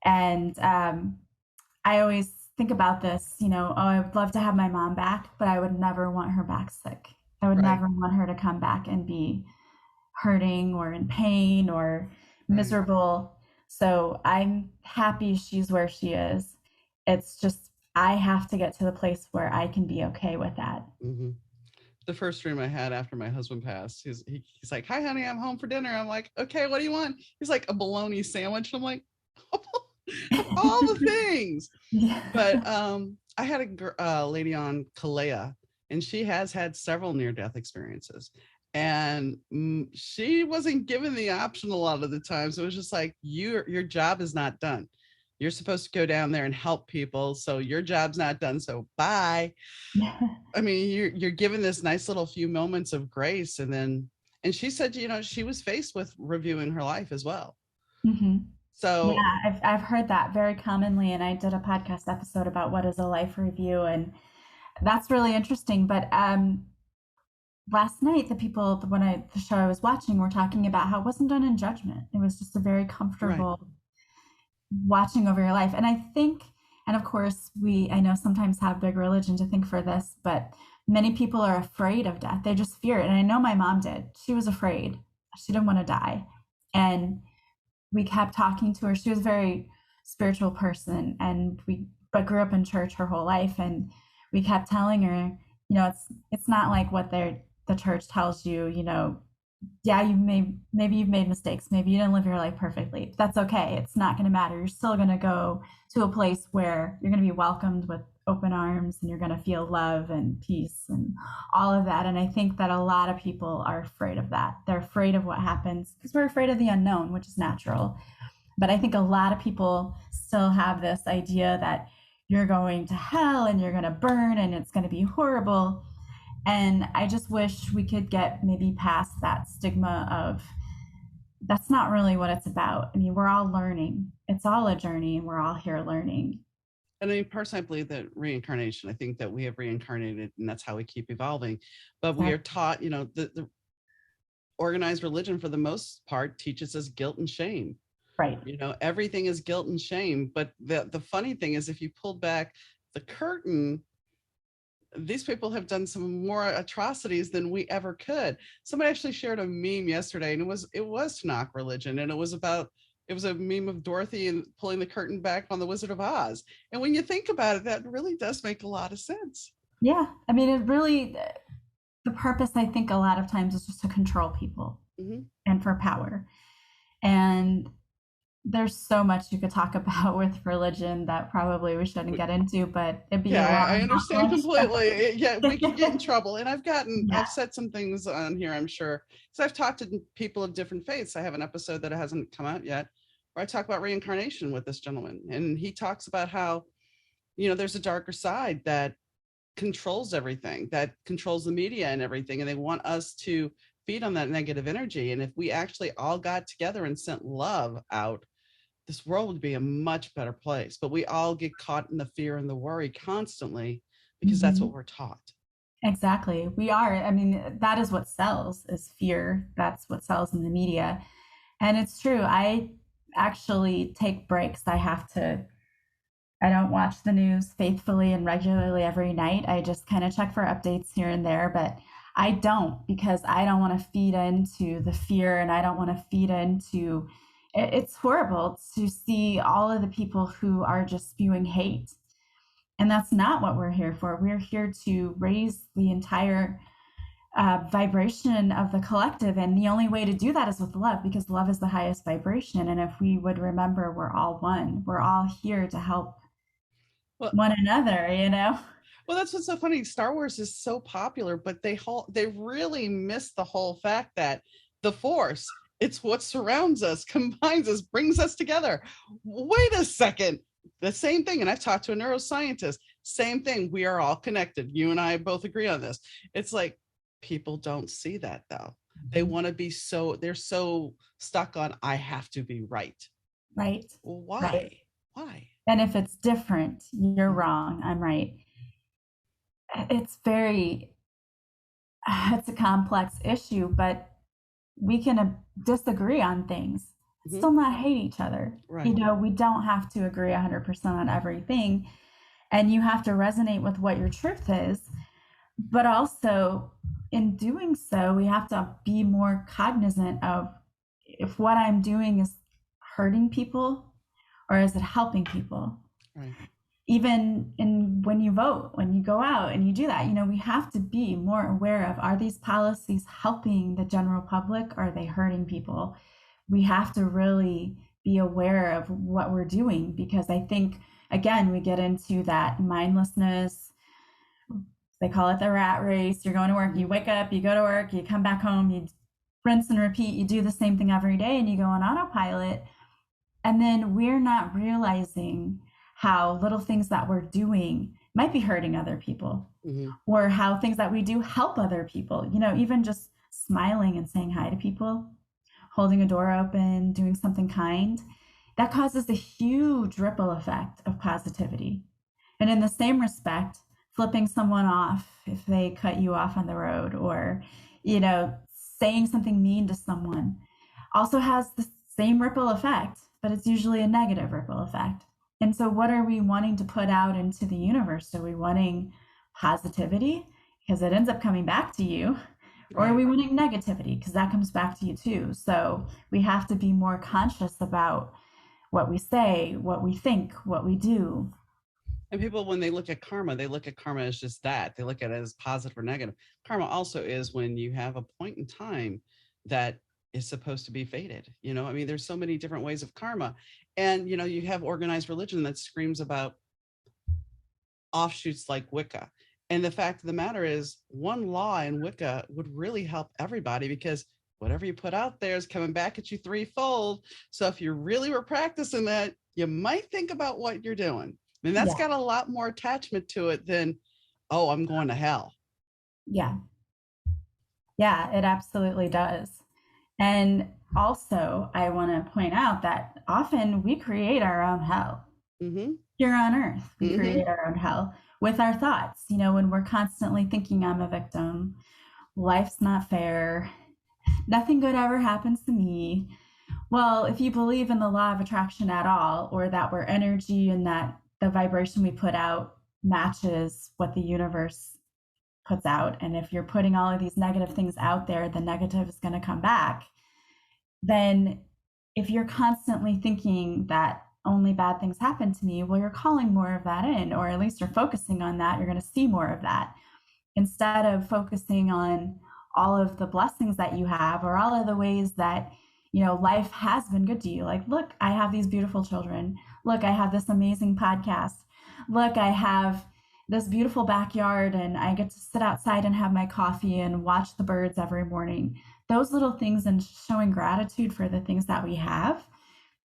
And I always think about this, oh, I would love to have my mom back, but I would never want her back sick. I would Right, never want her to come back and be hurting or in pain or right. miserable. So I'm happy she's where she is. It's just, I have to get to the place where I can be okay with that. Hmm. The first dream I had after my husband passed, he's like, "Hi, honey, I'm home for dinner." I'm like, "Okay, what do you want?" He's like, "A bologna sandwich." I'm like, of all the things. Yeah. But I had a lady on, Kalea, and she has had several near-death experiences. And she wasn't given the option a lot of the times. It was just like, your job is not done. You're supposed to go down there and help people, so your job's not done. So bye. I mean, you're given this nice little few moments of grace, and she said, she was faced with reviewing her life as well. Hmm. Yeah, So I've heard that very commonly, and I did a podcast episode about what is a life review, and that's really interesting. But last night, the people the show I was watching were talking about how it wasn't done in judgment. It was just a very right, comfortable watching over your life. And I think, and of course, I know sometimes have big religion to think for this, but many people are afraid of death. They just fear it. And I know my mom did. She was afraid. She didn't want to die. And we kept talking to her. She was a very spiritual person, and but grew up in church her whole life. And we kept telling her, it's not like what the church tells you, yeah, maybe you've made mistakes. Maybe you didn't live your life perfectly. That's okay. It's not going to matter. You're still going to go to a place where you're going to be welcomed with open arms, and you're going to feel love and peace and all of that. And I think that a lot of people are afraid of that. They're afraid of what happens because we're afraid of the unknown, which is natural. But I think a lot of people still have this idea that you're going to hell and you're going to burn and it's going to be horrible. And I just wish we could get maybe past that stigma of that's not really what it's about. I mean, we're all learning. It's all a journey, and we're all here learning. and I mean, personally, I believe that reincarnation. I think that we have reincarnated, and that's how we keep evolving. But we are Exactly. taught, the organized religion, for the most part, teaches us guilt and shame. Right. Everything is guilt and shame. But the funny thing is, if you pulled back the curtain, these people have done some more atrocities than we ever could. Somebody actually shared a meme yesterday, and it was to knock religion, and it was a meme of Dorothy and pulling the curtain back on the Wizard of Oz. And when you think about it, that really does make a lot of sense. Yeah. I mean, the purpose, I think, a lot of times is just to control people Hmm. and for power. And there's so much you could talk about with religion that probably we shouldn't get into, but it'd be Yeah, a I long, understand long completely. show. Yeah, we could get in trouble. And Yeah. I've said some things on here, I'm sure. So I've talked to people of different faiths. I have an episode that hasn't come out yet where I talk about reincarnation with this gentleman. And he talks about how, there's a darker side that controls everything, that controls the media and everything. And they want us to feed on that negative energy. And if we actually all got together and sent love out, this world would be a much better place. But we all get caught in the fear and the worry constantly because that's what Hmm. we're taught. Exactly. We are. I mean, that is what sells is fear. That's what sells in the media. And it's true. I actually take breaks. I don't watch the news faithfully and regularly every night. I just kind of check for updates here and there, but I don't because I don't want to feed into the fear, and I don't want to feed into it's horrible to see all of the people who are just spewing hate. And that's not what we're here for. We're here to raise the entire vibration of the collective. And the only way to do that is with love, because love is the highest vibration. And if we would remember, we're all one, we're all here to help Well, one another. well, that's what's so funny. Star Wars is so popular, but they really miss the whole fact that the Force, it's what surrounds us, combines us, brings us together. Wait a second. The same thing. And I've talked to a neuroscientist. Same thing. We are all connected. You and I both agree on this. It's like people don't see that though. They want to they're so stuck on, I have to be right. Right. Well, Right. why? Why? And if it's different, you're Mhm. wrong, I'm right. It's very, it's a complex issue, but we can disagree on things, Mhm. still not hate each other. Right. We don't have to agree 100% on everything. And you have to resonate with what your truth is. But also, in doing so, we have to be more cognizant of if what I'm doing is hurting people or is it helping people? Right. Even in when you vote, when you go out and you do that, we have to be more aware of, are these policies helping the general public? Or are they hurting people? We have to really be aware of what we're doing, because I think, again, we get into that mindlessness. They call it the rat race. You're going to work, you wake up, you go to work, you come back home, you rinse and repeat, you do the same thing every day, and you go on autopilot. And then we're not realizing how little things that we're doing might be hurting other people, or how things that we do help other people. Even just smiling and saying hi to people, holding a door open, doing something kind, that causes a huge ripple effect of positivity. And in the same respect, flipping someone off if they cut you off on the road, or, saying something mean to someone, also has the same ripple effect, but it's usually a negative ripple effect. And so what are we wanting to put out into the universe? Are we wanting positivity because it ends up coming back to you? Or are we wanting negativity because that comes back to you too? So we have to be more conscious about what we say, what we think, what we do. And people, when they look at karma as just that. They look at it as positive or negative. Karma also is when you have a point in time that is supposed to be fated. There's so many different ways of karma. And, you have organized religion that screams about offshoots like Wicca. And the fact of the matter is, one law in Wicca would really help everybody, because whatever you put out there is coming back at you threefold. So if you really were practicing that, you might think about what you're doing. And that's got a lot more attachment to it than, oh, I'm going to hell. Yeah. Yeah, it absolutely does. And also, I want to point out that often we create our own hell. Here on earth, we create our own hell with our thoughts. When we're constantly thinking, I'm a victim, life's not fair, nothing good ever happens to me. Well, if you believe in the law of attraction at all, or that we're energy and that the vibration we put out matches what the universe puts out, and if you're putting all of these negative things out there, the negative is going to come back. Then if you're constantly thinking that only bad things happen to me, well, you're calling more of that in, or at least you're focusing on that. You're going to see more of that, instead of focusing on all of the blessings that you have, or all of the ways that, life has been good to you. Like, look, I have these beautiful children. Look, I have this amazing podcast. Look, I have this beautiful backyard, and I get to sit outside and have my coffee and watch the birds every morning. Those little things, and showing gratitude for the things that we have,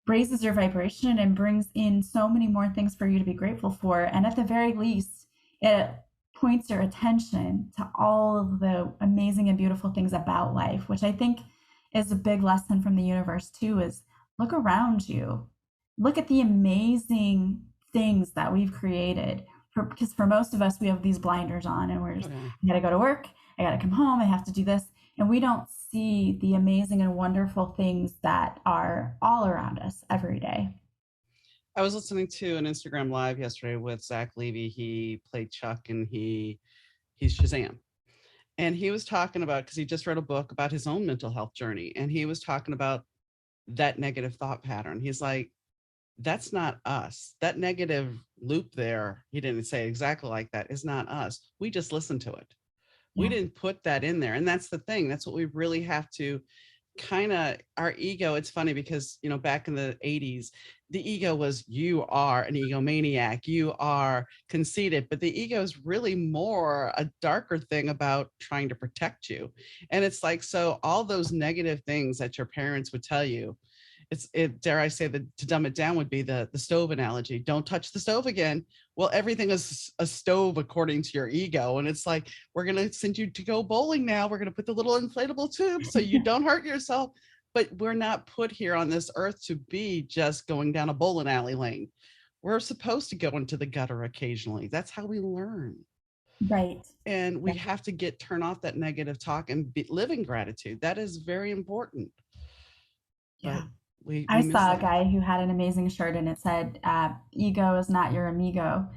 raises your vibration and brings in so many more things for you to be grateful for. And at the very least, it points your attention to all of the amazing and beautiful things about life, which I think is a big lesson from the universe too, is look around you. Look at the amazing things that we've created. Because for most of us, we have these blinders on, and we're just, I gotta go to work, I gotta come home, I have to do this. And we don't see the amazing and wonderful things that are all around us every day. I was listening to an Instagram live yesterday with Zach Levy. He played Chuck, and he's Shazam. And he was talking about, because he just wrote a book about his own mental health journey. And he was talking about that negative thought pattern. He's like, that's not us. That negative loop there, he didn't say exactly like that, is not us. We just listened to it. We didn't put that in there. And that's the thing. That's what we really have to kind of, our ego. It's funny because, back in the 80s, the ego was, you are an egomaniac, you are conceited, but the ego is really more a darker thing about trying to protect you. And it's like, so all those negative things that your parents would tell you, dare I say, that to dumb it down would be the stove analogy. Don't touch the stove again. Well, everything is a stove according to your ego. And it's like, we're going to send you to go bowling now. We're going to put the little inflatable tube so you don't hurt yourself. But we're not put here on this earth to be just going down a bowling alley lane. We're supposed to go into the gutter occasionally. That's how we learn. Right. And we have to turn off that negative talk and live in gratitude. That is very important. Yeah. But we I saw a guy who had an amazing shirt, and it said, ego is not your amigo.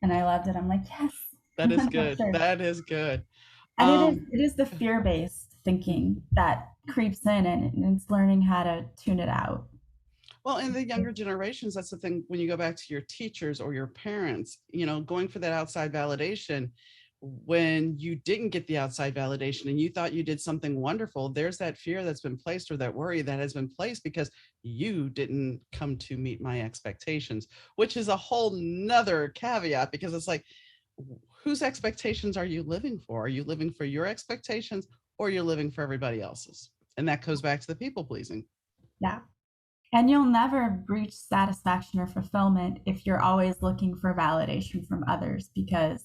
And I loved it. I'm like, yes. That is good. That is good. And it is the fear-based thinking that creeps in, and it's learning how to tune it out. Well, in the younger generations, that's the thing. When you go back to your teachers or your parents, going for that outside validation, when you didn't get the outside validation and you thought you did something wonderful, there's that fear that's been placed, or that worry that has been placed because you didn't come to meet my expectations, which is a whole nother caveat, because it's like, whose expectations are you living for? Are you living for your expectations, or you're living for everybody else's? And that goes back to the people pleasing. Yeah. And you'll never reach satisfaction or fulfillment if you're always looking for validation from others, because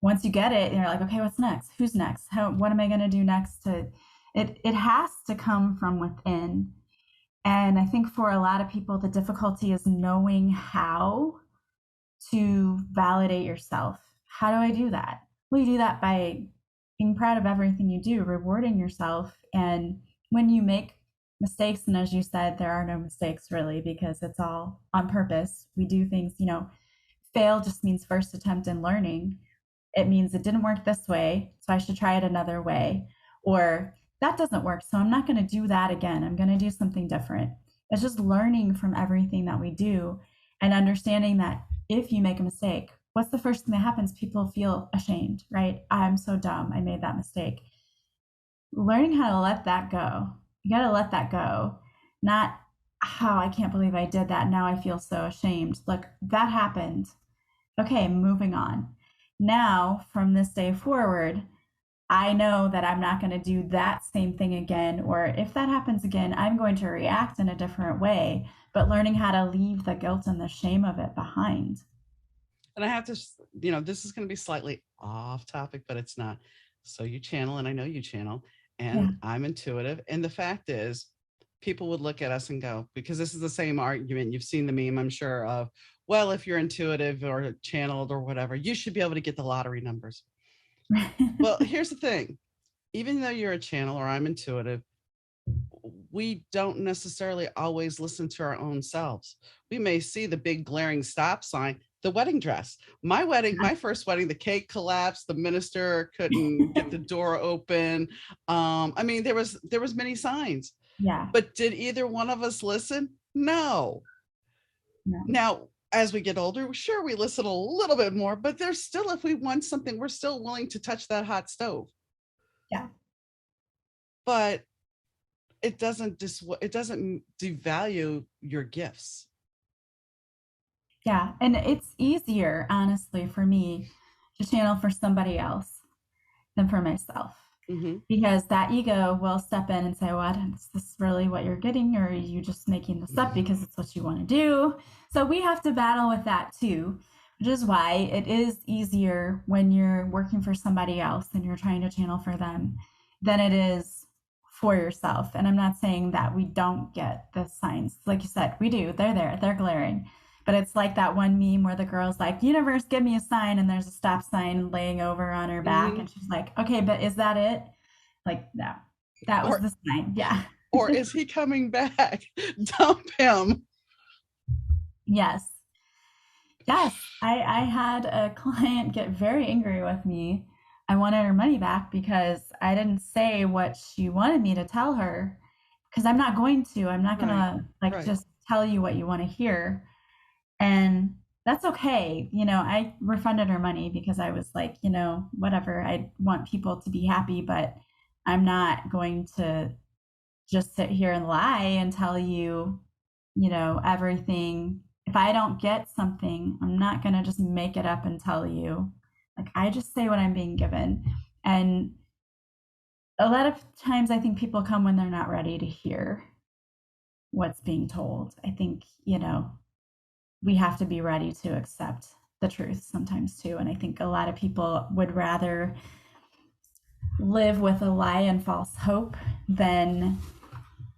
once you get it, you're like, okay, what's next? Who's next? What am I going to do next? It has to come from within. And I think for a lot of people, the difficulty is knowing how to validate yourself. How do I do that? Well, you do that by being proud of everything you do, rewarding yourself. And when you make mistakes, and as you said, there are no mistakes really, because it's all on purpose. We do things, fail just means first attempt in learning. It means it didn't work this way, so I should try it another way. Or that doesn't work, so I'm not going to do that again. I'm going to do something different. It's just learning from everything that we do and understanding that if you make a mistake, what's the first thing that happens? People feel ashamed, right? I'm so dumb. I made that mistake. Learning how to let that go. You got to let that go. Not, how I can't believe I did that. Now I feel so ashamed. Look, that happened. Okay, moving on. Now, from this day forward, I know that I'm not going to do that same thing again. Or if that happens again, I'm going to react in a different way, but learning how to leave the guilt and the shame of it behind. And I have to, this is going to be slightly off topic, but it's not. So you channel, and I know you channel, and Yeah. I'm intuitive. And the fact is, people would look at us and go, because this is the same argument. You've seen the meme, I'm sure, of, well, if you're intuitive or channeled or whatever, you should be able to get the lottery numbers. Well, here's the thing. Even though you're a channel or I'm intuitive, we don't necessarily always listen to our own selves. We may see the big glaring stop sign, the wedding dress. My first wedding, the cake collapsed, the minister couldn't get the door open. I mean, there was many signs. Yeah. But did either one of us listen? No. Now, as we get older, sure, we listen a little bit more, but there's still, if we want something, we're still willing to touch that hot stove. Yeah. But it doesn't devalue your gifts. Yeah. And it's easier, honestly, for me to channel for somebody else than for myself. Mm-hmm. Because that ego will step in and say, what, is this really what you're getting? Or are you just making this up because it's what you want to do? So we have to battle with that too, which is why it is easier when you're working for somebody else and you're trying to channel for them than it is for yourself. And I'm not saying that we don't get the signs. Like you said, we do. They're there. They're glaring. But it's like that one meme where the girl's like, universe, give me a sign. And there's a stop sign laying over on her back. Mm-hmm. And she's like, okay, but is that it? Like, no, that was the sign. Yeah. Or is he coming back? Dump him. Yes. Yes. I had a client get very angry with me. I wanted her money back because I didn't say what she wanted me to tell her, because I'm not going to. I'm not going to just tell you what you want to hear. And that's okay. I refunded her money because I was like, whatever. I want people to be happy, but I'm not going to just sit here and lie and tell you, everything. If I don't get something, I'm not going to just make it up and tell you. Like, I just say what I'm being given. And a lot of times I think people come when they're not ready to hear what's being told. I think, we have to be ready to accept the truth sometimes too. And I think a lot of people would rather live with a lie and false hope than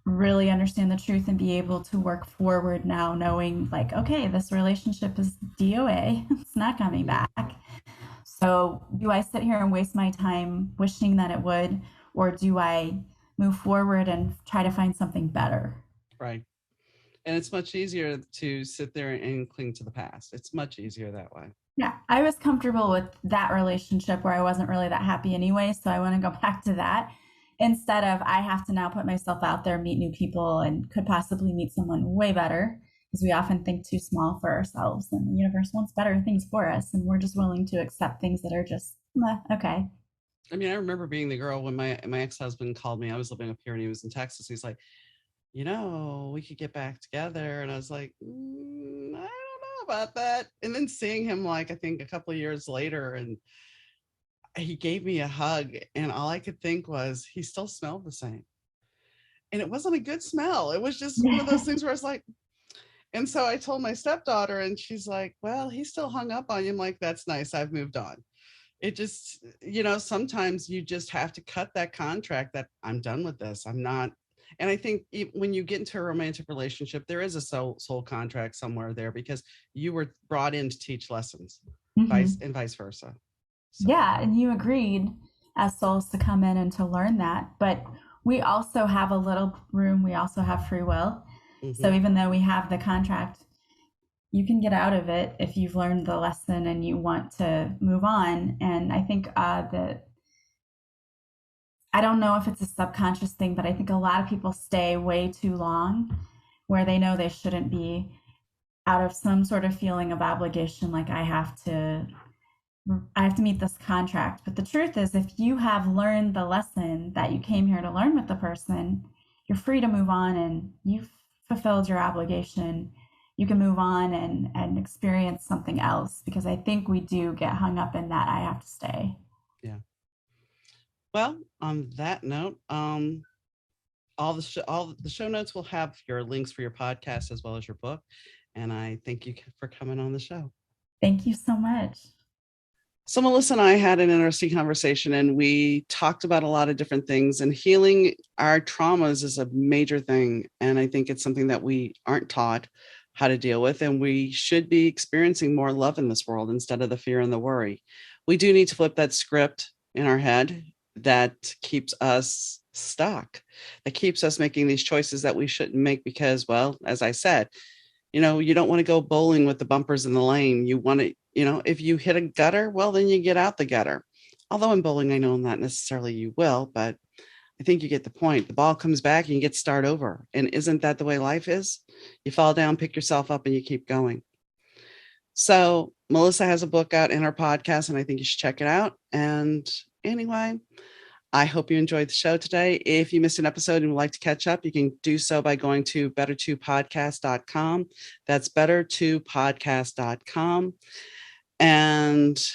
really understand the truth and be able to work forward now, knowing like, okay, this relationship is DOA. It's not coming back. So do I sit here and waste my time wishing that it would, or do I move forward and try to find something better? Right. And it's much easier to sit there and cling to the past. It's much easier that way. Yeah, I was comfortable with that relationship where I wasn't really that happy anyway. So I want to go back to that. instead of I have to now put myself out there, meet new people, and could possibly meet someone way better, because we often think too small for ourselves, and the universe wants better things for us, and we're just willing to accept things that are just okay. I mean, I remember being the girl when my ex-husband called me. I was living up here and he was in Texas. He's like, we could get back together. And I was like, I don't know about that. And then seeing him, like, I think a couple of years later, and he gave me a hug, and all I could think was he still smelled the same. And it wasn't a good smell. It was just one of those things where it's like, and so I told my stepdaughter, and she's like, well, he still hung up on you. I'm like, that's nice. I've moved on. It just, sometimes you just have to cut that contract that I'm done with this. I'm not. And I think when you get into a romantic relationship, there is a soul contract somewhere there, because you were brought in to teach lessons, vice versa. So. Yeah. And you agreed as souls to come in and to learn that. But we also have a little room. We also have free will. Mm-hmm. So even though we have the contract, you can get out of it if you've learned the lesson and you want to move on. And I think that, I don't know if it's a subconscious thing, but I think a lot of people stay way too long where they know they shouldn't be, out of some sort of feeling of obligation, like I have to meet this contract. But the truth is, if you have learned the lesson that you came here to learn with the person, you're free to move on, and you've fulfilled your obligation. You can move on and experience something else, because I think we do get hung up in that I have to stay. Yeah. Well, on that note, all the show notes will have your links for your podcast as well as your book. And I thank you for coming on the show. Thank you so much. So Melissa and I had an interesting conversation, and we talked about a lot of different things, and healing our traumas is a major thing. And I think it's something that we aren't taught how to deal with. And we should be experiencing more love in this world instead of the fear and the worry. We do need to flip that script in our head that keeps us stuck, that keeps us making these choices that we shouldn't make, because, well, as I said, you don't want to go bowling with the bumpers in the lane. You want to, if you hit a gutter, well, then you get out the gutter. Although in bowling, I know not necessarily you will, but I think you get the point. The ball comes back and you get to start over. And isn't that the way life is? You fall down, pick yourself up, and you keep going. So Melissa has a book out in her podcast, and I think you should check it out. And anyway, I hope you enjoyed the show today. If you missed an episode and would like to catch up, you can do so by going to better2podcast.com. That's better2podcast.com. And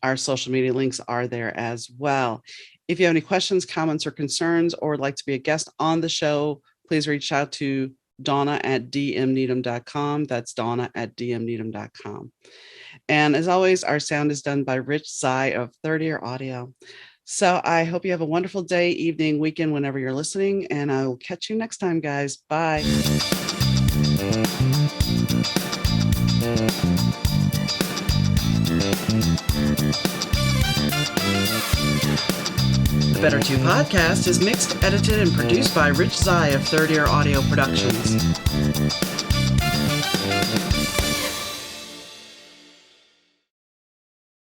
our social media links are there as well. If you have any questions, comments, or concerns, or would like to be a guest on the show, please reach out to Donna@dmneedom.com. That's Donna@dmneedom.com. And as always, our sound is done by Rich Zai of Third Ear Audio. So I hope you have a wonderful day, evening, weekend, whenever you're listening. And I will catch you next time, guys. Bye. The Better 2 podcast is mixed, edited, and produced by Rich Zai of Third Ear Audio Productions.